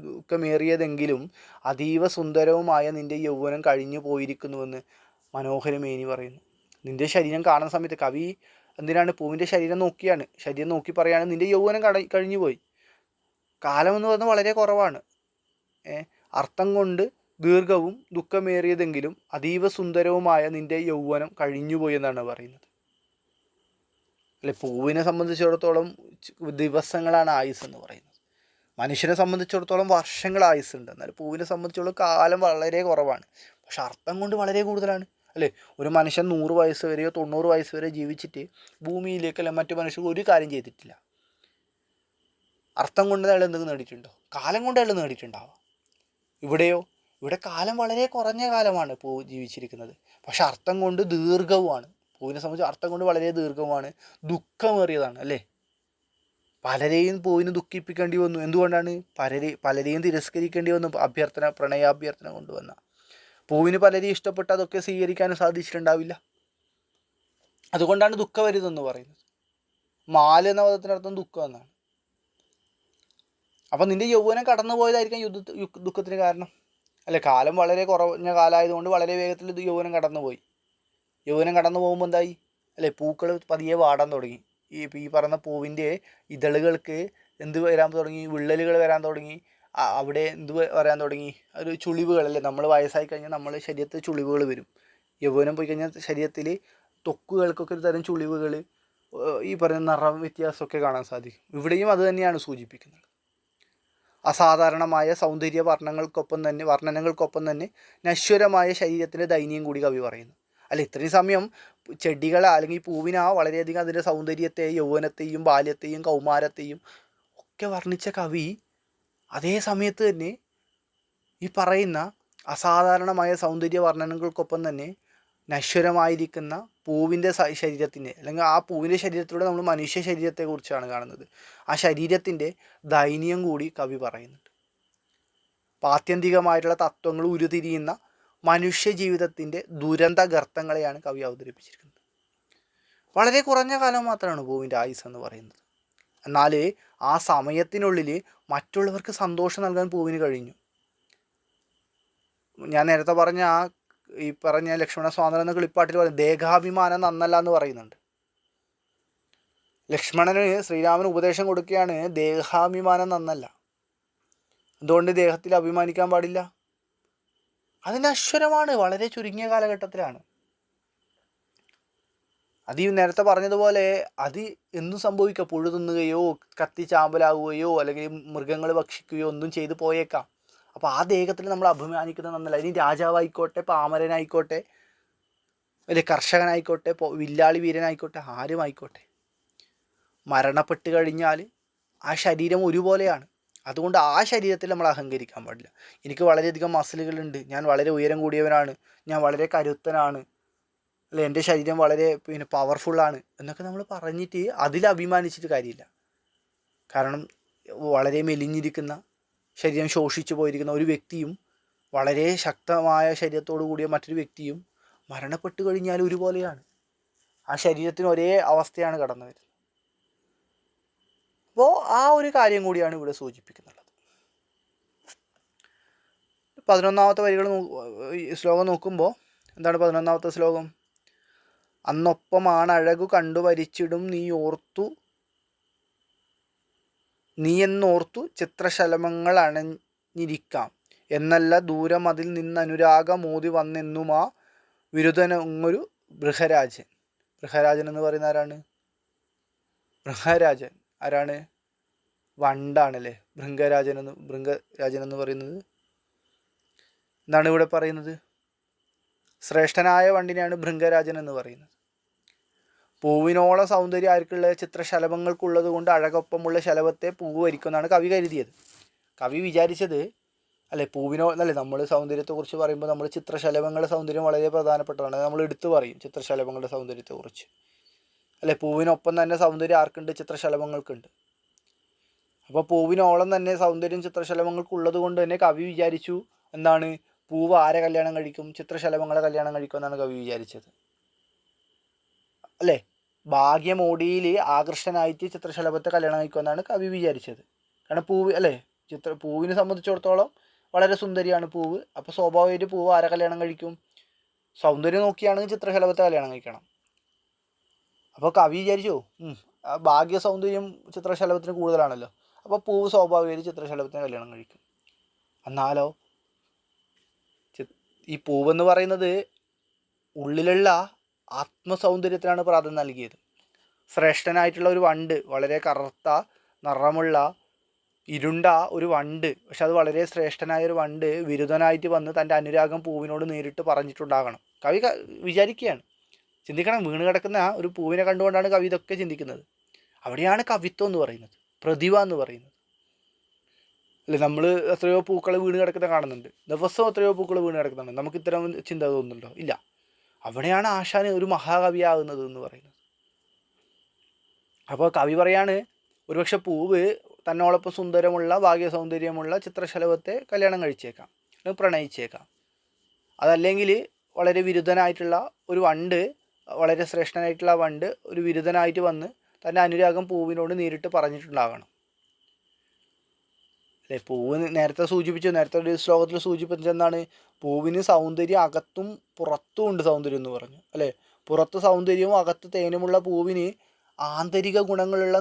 ദുഃഖമേറിയതെങ്കിലും അതീവ സുന്ദരവുമായ നിന്റെ യൗവനം കഴിഞ്ഞു പോയിരിക്കുന്നുവെന്ന് മനോഹരമേനി പറയുന്നു. നിന്റെ ശരീരം കാണുന്ന സമയത്ത് കവി എന്തിനാണ്? പൂവിൻ്റെ ശരീരം നോക്കി പറയാണ്, നിന്റെ യൗവനം കഴിഞ്ഞു പോയി. കാലം എന്ന് പറയുന്നത് വളരെ കുറവാണ്. അർത്ഥം കൊണ്ട് ദീർഘവും ദുഃഖമേറിയതെങ്കിലും അതീവ സുന്ദരവുമായ നിന്റെ യൗവനം കഴിഞ്ഞുപോയി എന്നാണ് പറയുന്നത്. അല്ലെ, പൂവിനെ സംബന്ധിച്ചിടത്തോളം ദിവസങ്ങളാണ് ആയുസ് എന്ന് പറയുന്നത്. മനുഷ്യനെ സംബന്ധിച്ചിടത്തോളം വർഷങ്ങൾ ആയുസ്സുണ്ട്. എന്നാൽ പൂവിനെ സംബന്ധിച്ചിടത്തോളം കാലം വളരെ കുറവാണ്, പക്ഷെ അർത്ഥം കൊണ്ട് വളരെ കൂടുതലാണ്. അല്ലേ, ഒരു മനുഷ്യൻ 100 വയസ്സ് വരെയോ 90 വയസ്സ് വരെ ജീവിച്ചിട്ട് ഭൂമിയിലേക്കല്ല മറ്റു മനുഷ്യർക്ക് ഒരു കാര്യം ചെയ്തിട്ടില്ല. അർത്ഥം കൊണ്ട് അയാൾ എന്തെങ്കിലും നേടിയിട്ടുണ്ടോ? കാലം കൊണ്ട് അയാൾ നേടിയിട്ടുണ്ടാവാം. ഇവിടെ കാലം വളരെ കുറഞ്ഞ കാലമാണ് പൂ ജീവിച്ചിരിക്കുന്നത്, പക്ഷെ അർത്ഥം കൊണ്ട് ദീർഘവുമാണ്. പൂവിനെ സംബന്ധിച്ച് അർത്ഥം കൊണ്ട് വളരെ ദീർഘവുമാണ്, ദുഃഖമേറിയതാണ്. അല്ലേ, പലരെയും പൂവിന് ദുഃഖിപ്പിക്കേണ്ടി വന്നു. എന്തുകൊണ്ടാണ്? പലരെയും തിരസ്കരിക്കേണ്ടി വന്നു പ്രണയാഭ്യർത്ഥന കൊണ്ടുവന്ന പൂവിന് പലരെയും ഇഷ്ടപ്പെട്ട് അതൊക്കെ സ്വീകരിക്കാനും സാധിച്ചിട്ടുണ്ടാവില്ല. അതുകൊണ്ടാണ് ദുഃഖവരിതെന്ന് പറയുന്നത്. മാല് എന്ന പദത്തിനർത്ഥം ദുഃഖം എന്നാണ്. അപ്പം നിന്റെ യൗവനം കടന്നു പോയതായിരിക്കാം ദുഃഖത്തിന് കാരണം. അല്ലെ, കാലം വളരെ കുറഞ്ഞ കാലമായതുകൊണ്ട് വളരെ വേഗത്തിൽ യൗവനം കടന്നുപോയി. യൗവനം കടന്നു പോകുമ്പോൾ എന്തായി? അല്ലെ, പൂക്കൾ പതിയെ വാടാൻ തുടങ്ങി. ഈ പറയുന്ന പൂവിൻ്റെ ഇതളുകൾക്ക് എന്ത് വരാൻ തുടങ്ങി? വിള്ളലുകൾ വരാൻ തുടങ്ങി. അവിടെ എന്ത് വരാൻ തുടങ്ങി? ഒരു ചുളിവുകളല്ലേ. നമ്മൾ വയസ്സായി കഴിഞ്ഞാൽ നമ്മുടെ ശരീരത്തിൽ ചുളിവുകൾ വരും. യൗവനം പോയി കഴിഞ്ഞാൽ ശരീരത്തിൽ ത്വക്കുകൾക്കൊക്കെ ഒരു തരം ചുളിവുകൾ ഈ പറയുന്ന നിറ വ്യത്യാസമൊക്കെ കാണാൻ സാധിക്കും. ഇവിടെയും അത് തന്നെയാണ് സൂചിപ്പിക്കുന്നത്. അസാധാരണമായ സൗന്ദര്യ വർണ്ണനകൾക്കൊപ്പം തന്നെ നശ്വരമായ ശരീരത്തിൻ്റെ ദൈന്യം കൂടി കവി പറയുന്നു. അല്ല, ഇത്രയും സമയം ചെടികളെ അല്ലെങ്കിൽ പൂവിനെ വളരെയധികം അതിൻ്റെ സൗന്ദര്യത്തെ, യൗവനത്തെയും ബാല്യത്തെയും കൗമാരത്തെയും ഒക്കെ വർണ്ണിച്ച കവി അതേ സമയത്ത് തന്നെ ഈ പറയുന്ന അസാധാരണമായ സൗന്ദര്യ വർണ്ണനകൾക്കൊപ്പം തന്നെ നശ്വരമായിരിക്കുന്ന പൂവിൻ്റെ ശരീരത്തിൻ്റെ, അല്ലെങ്കിൽ ആ പൂവിൻ്റെ ശരീരത്തിലൂടെ നമ്മൾ മനുഷ്യ ശരീരത്തെക്കുറിച്ചാണ് കാണുന്നത്. ആ ശരീരത്തിൻ്റെ ദൈന്യം കൂടി കവി പറയുന്നുണ്ട്. ആത്യന്തികമായിട്ടുള്ള തത്വങ്ങൾ ഉരുതിരിയുന്ന മനുഷ്യ ജീവിതത്തിൻ്റെ ദുരന്ത ഗർത്തങ്ങളെയാണ് കവി അവതരിപ്പിച്ചിരിക്കുന്നത്. വളരെ കുറഞ്ഞ കാലം മാത്രമാണ് പൂവിൻ്റെ ആയുസ് എന്ന് പറയുന്നത്. എന്നാൽ ആ സമയത്തിനുള്ളിൽ മറ്റുള്ളവർക്ക് സന്തോഷം നൽകാൻ പൂവിന് കഴിഞ്ഞു. ഞാൻ നേരത്തെ പറഞ്ഞ ഈ പറഞ്ഞ ലക്ഷ്മണ സ്വാതന്ത്ര്യം എന്ന കിളിപ്പാട്ടിൽ പറയും ദേഹാഭിമാനം നന്നല്ല എന്ന് പറയുന്നുണ്ട്. ലക്ഷ്മണന് ശ്രീരാമന് ഉപദേശം കൊടുക്കുകയാണ്, ദേഹാഭിമാനം നന്നല്ല, എന്തുകൊണ്ട് ദേഹത്തിൽ അഭിമാനിക്കാൻ പാടില്ല, അത് നശ്വരമാണ്, വളരെ ചുരുങ്ങിയ കാലഘട്ടത്തിലാണ്. അത് ഈ നേരത്തെ പറഞ്ഞതുപോലെ അത് എന്തും സംഭവിക്കാം. പുഴു തിന്നുകയോ കത്തി ചാമ്പലാവുകയോ അല്ലെങ്കിൽ മൃഗങ്ങൾ ഭക്ഷിക്കുകയോ ഒന്നും ചെയ്തു പോയേക്കാം. അപ്പോൾ ആ ദേഹത്തിൽ നമ്മൾ അഭിമാനിക്കുന്നത് നന്നല്ല. ഇനി രാജാവായിക്കോട്ടെ, പാമരനായിക്കോട്ടെ, അല്ലെ കർഷകനായിക്കോട്ടെ, വില്ലാളി വീരനായിക്കോട്ടെ, ആരുമായിക്കോട്ടെ, മരണപ്പെട്ട് കഴിഞ്ഞാൽ ആ ശരീരം ഒരുപോലെയാണ്. അതുകൊണ്ട് ആ ശരീരത്തിൽ നമ്മൾ അഹങ്കരിക്കാൻ പാടില്ല. എനിക്ക് വളരെയധികം മസിലുകളുണ്ട്, ഞാൻ വളരെ ഉയരം കൂടിയവനാണ്, ഞാൻ വളരെ കരുത്തനാണ്, അല്ലെ എൻ്റെ ശരീരം വളരെ പവർഫുള്ളാണ് എന്നൊക്കെ നമ്മൾ പറഞ്ഞിട്ട് അതിൽ അഭിമാനിച്ചിട്ട് കാര്യമില്ല. കാരണം വളരെ മെലിഞ്ഞിരിക്കുന്ന ശരീരം ശോഷിച്ചു പോയിരിക്കുന്ന ഒരു വ്യക്തിയും വളരെ ശക്തമായ ശരീരത്തോടു കൂടിയ മറ്റൊരു വ്യക്തിയും മരണപ്പെട്ടു കഴിഞ്ഞാൽ ഒരുപോലെയാണ്. ആ ശരീരത്തിന് ഒരേ അവസ്ഥയാണ് കടന്നു വരുന്നത്. അപ്പോൾ ആ ഒരു കാര്യം കൂടിയാണ് ഇവിടെ സൂചിപ്പിക്കുന്നുള്ളത്. 11ാമത്തെ വരികൾ ശ്ലോകം നോക്കുമ്പോൾ എന്താണ് 11ാമത്തെ ശ്ലോകം? അന്നൊപ്പമാണ് അഴകു കണ്ടു വരിച്ചിടും നീയെന്നോർത്തു ചിത്രശലഭങ്ങൾ അണഞ്ഞിരിക്കാം എന്നല്ല ദൂരം അതിൽ നിന്നനുരാഗമോതി വന്നെന്നുമാ വിരുദ്ധനൊരു ബൃഹരാജൻ. ബൃഹരാജൻ എന്ന് പറയുന്ന ആരാണ്? ബൃഹരാജൻ ആരാണ്? വണ്ടാണല്ലേ ഭൃംഗരാജൻ എന്ന് പറയുന്നത്. എന്താണ് ഇവിടെ പറയുന്നത്? ശ്രേഷ്ഠനായ വണ്ടിനെയാണ് ഭൃംഗരാജൻ എന്ന് പറയുന്നത്. പൂവിനോളം സൗന്ദര്യം ആർക്കുള്ള? ചിത്രശലഭങ്ങൾക്കുള്ളത് കൊണ്ട് അഴകൊപ്പമുള്ള ശലഭത്തെ പൂവ് വരിക്കുമെന്നാണ് കവി കരുതിയത്. കവി വിചാരിച്ചത് പൂവിനോടല്ലേ, നമ്മൾ സൗന്ദര്യത്തെക്കുറിച്ച് പറയുമ്പോൾ നമ്മൾ ചിത്രശലഭങ്ങളുടെ സൗന്ദര്യം വളരെ പ്രധാനപ്പെട്ടതാണ്, നമ്മൾ എടുത്തു പറയും ചിത്രശലഭങ്ങളുടെ സൗന്ദര്യത്തെക്കുറിച്ച്. പൂവിനൊപ്പം തന്നെ സൗന്ദര്യം ആർക്കുണ്ട്? ചിത്രശലഭങ്ങൾക്കുണ്ട്. അപ്പോൾ പൂവിനോളം തന്നെ സൗന്ദര്യം ചിത്രശലഭങ്ങൾക്കുള്ളത് കൊണ്ട് തന്നെ കവി വിചാരിച്ചു എന്താണ്? പൂവ് ആരെ കല്യാണം കഴിക്കും? ചിത്രശലഭങ്ങളെ കല്യാണം കഴിക്കും എന്നാണ് കവി വിചാരിച്ചത്. ഭാഗ്യമോടിയിൽ ആകർഷനായിട്ട് ചിത്രശലഭത്തെ കല്യാണം കഴിക്കുമെന്നാണ് കവി വിചാരിച്ചത്. കാരണം പൂവിനെ സംബന്ധിച്ചിടത്തോളം വളരെ സുന്ദരിയാണ് പൂവ്. അപ്പോൾ സ്വാഭാവികമായിട്ട് പൂവ് ആരെ കല്യാണം കഴിക്കും? സൗന്ദര്യം നോക്കിയാണെങ്കിൽ ചിത്രശലഭത്തെ കല്യാണം കഴിക്കണം. അപ്പോൾ കവി വിചാരിച്ചു ഭാഗ്യ സൗന്ദര്യം ചിത്രശലഭത്തിന് കൂടുതലാണല്ലോ, അപ്പോൾ പൂവ് സ്വാഭാവികമായിട്ട് ചിത്രശലഭത്തിന് കല്യാണം കഴിക്കും. എന്നാലോ ഈ പൂവെന്ന് പറയുന്നത് ഉള്ളിലുള്ള ആത്മസൗന്ദര്യത്തിനാണ് പ്രാധാന്യം നൽകിയത്. ശ്രേഷ്ഠനായിട്ടുള്ള ഒരു വണ്ട്, വളരെ കറുത്ത നിറമുള്ള ഇരുണ്ട ഒരു വണ്ട്, പക്ഷെ അത് വളരെ ശ്രേഷ്ഠനായ ഒരു വണ്ട് വിരുദ്ധനായിട്ട് വന്ന് തൻ്റെ അനുരാഗം പൂവിനോട് നേരിട്ട് പറഞ്ഞിട്ടുണ്ടാകണം. കവി വിചാരിക്കുകയാണ്. ചിന്തിക്കണം, വീണ് കിടക്കുന്ന ഒരു പൂവിനെ കണ്ടുകൊണ്ടാണ് കവി ഇതൊക്കെ ചിന്തിക്കുന്നത്. അവിടെയാണ് കവിത്വം എന്ന് പറയുന്നത്, പ്രതിഭ എന്ന് പറയുന്നത്. നമ്മൾ എത്രയോ പൂക്കൾ വീണ് കിടക്കുന്ന കാണുന്നുണ്ട്, ദിവസവും എത്രയോ പൂക്കൾ വീണ് കിടക്കുന്നുണ്ട്. നമുക്ക് ഇത്തരം ചിന്ത തോന്നുന്നുണ്ടോ? ഇല്ല. അവിടെയാണ് ആശാന് ഒരു മഹാകവിയാകുന്നത് എന്ന് പറയുന്നത്. അപ്പോൾ കവി പറയാണ്, ഒരുപക്ഷെ പൂവ് തന്നോടൊപ്പം സുന്ദരമുള്ള ഭാഗ്യ സൗന്ദര്യമുള്ള ചിത്രശലഭത്തെ കല്യാണം കഴിച്ചേക്കാം, പ്രണയിച്ചേക്കാം. അതല്ലെങ്കിൽ വളരെ വിരുദ്ധനായിട്ടുള്ള ഒരു വണ്ട്, വളരെ ശ്രേഷ്ഠനായിട്ടുള്ള വണ്ട് ഒരു വിരുദ്ധനായിട്ട് വന്ന് തൻ്റെ അനുരാഗം പൂവിനോട് നേരിട്ട് പറഞ്ഞിട്ടുണ്ടാകണം. പൂവ് നേരത്തെ ഒരു ശ്ലോകത്തിൽ സൂചിപ്പിച്ചെന്താണ്? പൂവിന് സൗന്ദര്യം അകത്തും പുറത്തും ഉണ്ട് സൗന്ദര്യം എന്ന് പറഞ്ഞു. പുറത്ത് സൗന്ദര്യവും അകത്ത് തേനുമുള്ള പൂവിന് ആന്തരിക ഗുണങ്ങളുള്ള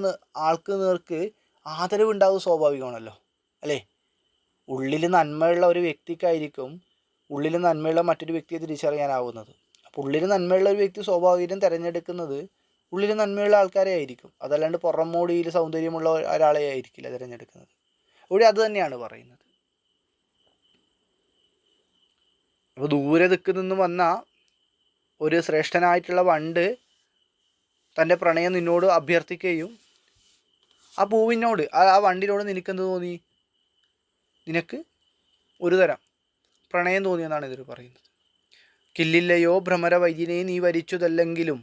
ആൾക്ക് നേർക്ക് ആദരവുണ്ടാവും, സ്വാഭാവികമാണല്ലോ. ഉള്ളിൽ നന്മയുള്ള ഒരു വ്യക്തിക്കായിരിക്കും ഉള്ളിൽ നന്മയുള്ള മറ്റൊരു വ്യക്തിയെ തിരിച്ചറിയാനാവുന്നത്. അപ്പോൾ ഉള്ളിൽ നന്മയുള്ള ഒരു വ്യക്തി സ്വാഭാവികം തിരഞ്ഞെടുക്കുന്നത് ഉള്ളിൽ നന്മയുള്ള ആൾക്കാരെ ആയിരിക്കും, അതല്ലാണ്ട് പുറം മോടിയിൽ സൗന്ദര്യമുള്ള ഒരാളെ ആയിരിക്കില്ല തിരഞ്ഞെടുക്കുന്നത്. ഇവിടെ അത് തന്നെയാണ് പറയുന്നത്. അപ്പോൾ ദൂരെ ദിക്കിൽ നിന്ന് വന്ന ഒരു ശ്രേഷ്ഠനായിട്ടുള്ള വണ്ട് തൻ്റെ പ്രണയം നിന്നോട് അഭ്യർത്ഥിക്കുകയും ആ പൂവിനോട് ആ വണ്ടിനോട് നിനക്കെന്ത് തോന്നി? നിനക്ക് ഒരു തരം പ്രണയം തോന്നിയെന്നാണ് ഇതിൽ പറയുന്നത്. കില്ലില്ലയോ ഭ്രമര വൈദ്യനെ നീ വരിച്ചതല്ലെങ്കിലും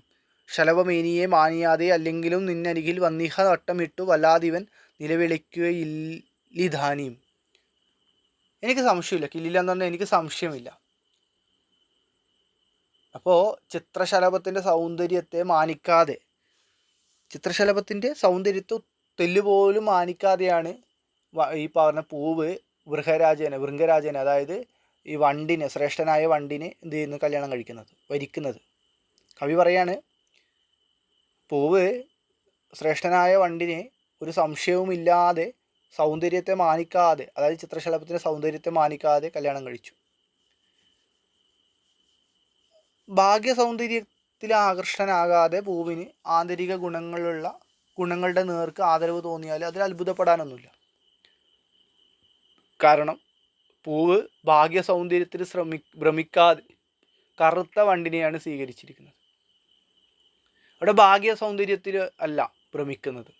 ശലഭമേനിയെ മാനിയാതെ അല്ലെങ്കിലും നിന്നരികിൽ വന്നിഹ വട്ടമിട്ടു വല്ലാതിവൻ നിലവിളിക്കുകയില്ലിധാനിയും. എനിക്ക് സംശയമില്ല, കില്ലില്ല എന്ന് പറഞ്ഞാൽ എനിക്ക് സംശയമില്ല. അപ്പോൾ ചിത്രശലഭത്തിൻ്റെ സൗന്ദര്യത്തെ മാനിക്കാതെ, ചിത്രശലഭത്തിൻ്റെ സൗന്ദര്യത്തെ തെല്ലുപോലും മാനിക്കാതെയാണ് ഈ പറഞ്ഞ പൂവ് ഭൃംഗരാജനെ അതായത് ഈ വണ്ടിനെ, ശ്രേഷ്ഠനായ വണ്ടിനെ എന്ത് ചെയ്യുന്നു? കല്യാണം കഴിക്കുന്നത്, വരിക്കുന്നത്. കവി പറയാണ്, പൂവ് ശ്രേഷ്ഠനായ വണ്ടിനെ ഒരു സംശയവുമില്ലാതെ സൗന്ദര്യത്തെ മാനിക്കാതെ, അതായത് ചിത്രശലഭത്തിൻ്റെ സൗന്ദര്യത്തെ മാനിക്കാതെ കല്യാണം കഴിച്ചു. ഭാഗ്യ സൗന്ദര്യത്തിൽ ആകർഷണനാകാതെ പൂവിന് ആന്തരിക ഗുണങ്ങളുടെ നേർക്ക് ആദരവ് തോന്നിയാൽ അതിൽ അത്ഭുതപ്പെടാനൊന്നുമില്ല. കാരണം പൂവ് ഭാഗ്യ സൗന്ദര്യത്തിൽ ഭ്രമിക്കാതെ കറുത്ത വണ്ടിനെയാണ് സ്വീകരിച്ചിരിക്കുന്നത്. അവിടെ ഭാഗ്യ സൗന്ദര്യത്തിൽ അല്ല ഭ്രമിക്കുന്നത്.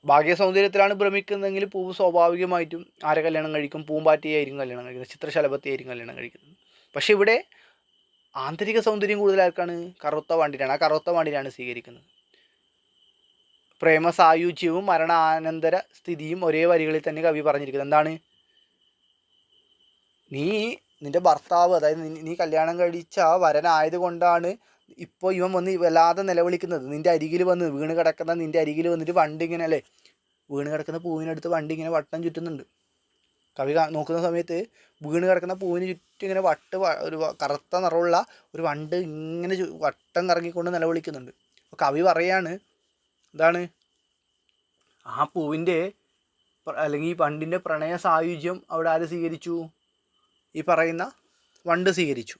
ഭാഗ്യ സൗന്ദര്യത്തിലാണ് ഭ്രമിക്കുന്നതെങ്കിൽ പൂവ് സ്വാഭാവികമായിട്ടും ആരെ കല്യാണം കഴിക്കും? പൂമ്പാറ്റയായിരിക്കും കല്യാണം കഴിക്കുന്നത്, ചിത്രശലഭത്തെയായിരിക്കും കല്യാണം കഴിക്കുന്നത്. പക്ഷെ ഇവിടെ ആന്തരിക സൗന്ദര്യം കൂടുതലാർക്കാണ്? കറുത്ത വണ്ടിനാണ്. ആ കറുത്ത വണ്ടിനാണ് സ്വീകരിക്കുന്നത്. പ്രേമസായുജ്യവും മരണാനന്തര സ്ഥിതിയും ഒരേ വരികളിൽ തന്നെ കവി പറഞ്ഞിരിക്കുന്നത്. എന്താണ്? നിന്റെ ഭർത്താവ്, അതായത് നീ കല്യാണം കഴിച്ച വരനായതുകൊണ്ടാണ് ഇപ്പോൾ ഇവൻ വന്ന് വല്ലാതെ നിലവിളിക്കുന്നത്. നിന്റെ അരികിൽ വന്ന് വീണ് കിടക്കുന്ന നിന്റെ അരികിൽ വന്നിട്ട് വണ്ടി ഇങ്ങനെ, അല്ലേ, വീണ് കിടക്കുന്ന പൂവിനടുത്ത് വണ്ടി ഇങ്ങനെ വട്ടം ചുറ്റുന്നുണ്ട്. കവി നോക്കുന്ന സമയത്ത് വീണ് കിടക്കുന്ന പൂവിന് ചുറ്റും ഇങ്ങനെ ഒരു കറുത്ത നിറമുള്ള ഒരു വണ്ട് ഇങ്ങനെ വട്ടം കറങ്ങിക്കൊണ്ട് നിലവിളിക്കുന്നുണ്ട്. അപ്പോൾ കവി പറയാണ്, എന്താണ്? ആ പൂവിൻ്റെ അല്ലെങ്കിൽ ഈ വണ്ടിൻ്റെ പ്രണയ സായുജ്യം അവിടെ ആര് സ്വീകരിച്ചു? ഈ പറയുന്ന വണ്ട് സ്വീകരിച്ചു.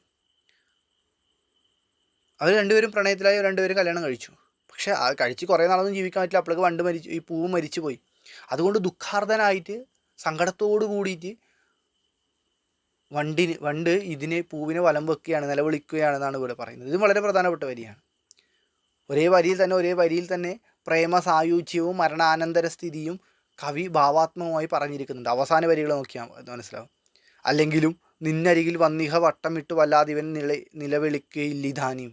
അവർ രണ്ടുപേരും പ്രണയത്തിലായി, രണ്ടുപേരും കല്യാണം കഴിച്ചു. പക്ഷെ ആ കഴിച്ച് കുറേ നാളൊന്നും ജീവിക്കാൻ പറ്റില്ല. അപ്പോഴേക്ക് വണ്ട് മരിച്ചു, ഈ പൂവ് മരിച്ചു പോയി. അതുകൊണ്ട് ദുഃഖാർദ്ധനായിട്ട് സങ്കടത്തോട് കൂടിയിട്ട് വണ്ട് ഇതിനെ പൂവിനെ വലം വെക്കുകയാണ്, നിലവിളിക്കുകയാണെന്നാണ് ഇവിടെ പറയുന്നത്. ഇത് വളരെ പ്രധാനപ്പെട്ട വരിയാണ്. ഒരേ വരിയിൽ തന്നെ പ്രേമ സായുജ്യവും മരണാനന്തര സ്ഥിതിയും കവി ഭാവാത്മകമായി പറഞ്ഞിരിക്കുന്നുണ്ട്. അവസാന വരികൾ നോക്കിയാൽ മനസ്സിലാവും. അല്ലെങ്കിലും നിന്നരികിൽ വന്നിഹ വട്ടമിട്ട് വല്ലാതിവൻ നിലവിളിക്കുകയില്ലിധാനിയും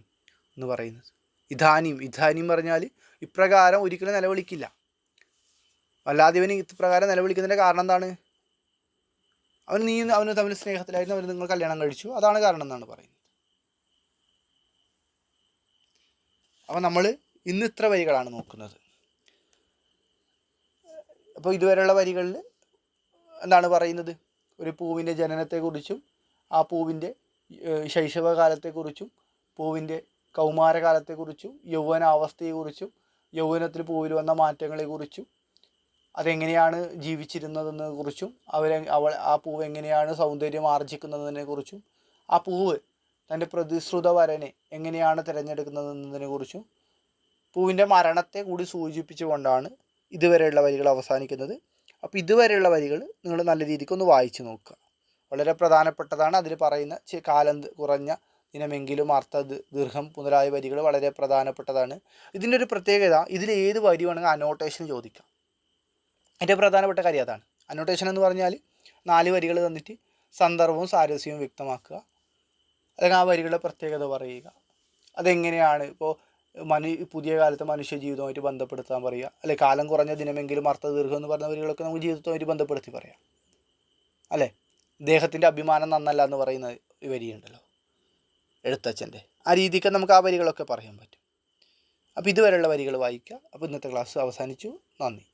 എന്ന് പറയുന്നത്. ഇധാനിയും പറഞ്ഞാൽ ഇപ്രകാരം ഒരിക്കലും നിലവിളിക്കില്ല. വല്ലാതിവന് ഇപ്രകാരം നിലവിളിക്കുന്നതിൻ്റെ കാരണം എന്താണ്? അവന് തമ്മിൽ സ്നേഹത്തിലായിരുന്നു, അവർ നിങ്ങൾ കല്യാണം കഴിച്ചു, അതാണ് കാരണം എന്നാണ് പറയുന്നത്. അപ്പോൾ നമ്മൾ ഇന്ന് ഇത്ര വരികളാണ് നോക്കുന്നത്. അപ്പോൾ ഇതുവരെയുള്ള വരികളിൽ എന്താണ് പറയുന്നത്? ഒരു പൂവിൻ്റെ ജനനത്തെക്കുറിച്ചും ആ പൂവിൻ്റെ ശൈശവകാലത്തെക്കുറിച്ചും പൂവിൻ്റെ കൗമാരകാലത്തെക്കുറിച്ചും യൗവനാവസ്ഥയെക്കുറിച്ചും യൗവനത്തിൽ പൂവിൽ വന്ന മാറ്റങ്ങളെക്കുറിച്ചും അതെങ്ങനെയാണ് ജീവിച്ചിരുന്നതെന്നതിനെക്കുറിച്ചും ആ പൂവ് എങ്ങനെയാണ് സൗന്ദര്യം ആർജിക്കുന്നതിനെക്കുറിച്ചും ആ പൂവ് തൻ്റെ പ്രതിശ്രുത വരനെ എങ്ങനെയാണ് തിരഞ്ഞെടുക്കുന്നതെന്നതിനെക്കുറിച്ചും പൂവിൻ്റെ മരണത്തെ കൂടി സൂചിപ്പിച്ചുകൊണ്ടാണ് ഇതുവരെയുള്ള വരികൾ അവസാനിക്കുന്നത്. അപ്പോൾ ഇതുവരെയുള്ള വരികൾ നിങ്ങൾ നല്ല രീതിക്ക് ഒന്ന് വായിച്ചു നോക്കുക. വളരെ പ്രധാനപ്പെട്ടതാണ്. അതിൽ പറയുന്ന കാലം കുറഞ്ഞ ദിനമെങ്കിലും അർത്ഥ ദീർഘം മുതലായ വരികൾ വളരെ പ്രധാനപ്പെട്ടതാണ്. ഇതിൻ്റെ ഒരു പ്രത്യേകത, ഇതിൽ ഏത് വരി വേണമെങ്കിൽ അനോട്ടേഷൻ ചോദിക്കാം. ഏറ്റവും പ്രധാനപ്പെട്ട കാര്യം അതാണ്. അനോട്ടേഷൻ എന്ന് പറഞ്ഞാൽ 4 വരികൾ തന്നിട്ട് സന്ദർഭവും സാരസ്യവും വ്യക്തമാക്കുക, അല്ലെങ്കിൽ ആ വരികളുടെ പ്രത്യേകത പറയുക. അതെങ്ങനെയാണ് ഇപ്പോൾ പുതിയ കാലത്തെ മനുഷ്യ ജീവിതവുമായിട്ട് ബന്ധപ്പെടുത്താൻ പറയുക, അല്ലെ കാലം കുറഞ്ഞ ദിനമെങ്കിലും അർത്ഥ ദീർഘം എന്ന് പറഞ്ഞ വരികളൊക്കെ നമുക്ക് ജീവിതവുമായിട്ട് ബന്ധപ്പെടുത്തി പറയാം, അല്ലേ. ദേഹത്തിൻ്റെ അഭിമാനം നന്നല്ല എന്ന് പറയുന്ന വരിയുണ്ടല്ലോ എഴുത്തച്ഛൻ്റെ, ആ രീതിക്ക് നമുക്ക് ആ വരികളൊക്കെ പറയാൻ പറ്റും. അപ്പോൾ ഇതുവരെയുള്ള വരികൾ വായിക്കുക. അപ്പോൾ ഇന്നത്തെ ക്ലാസ് അവസാനിച്ചു. നന്ദി.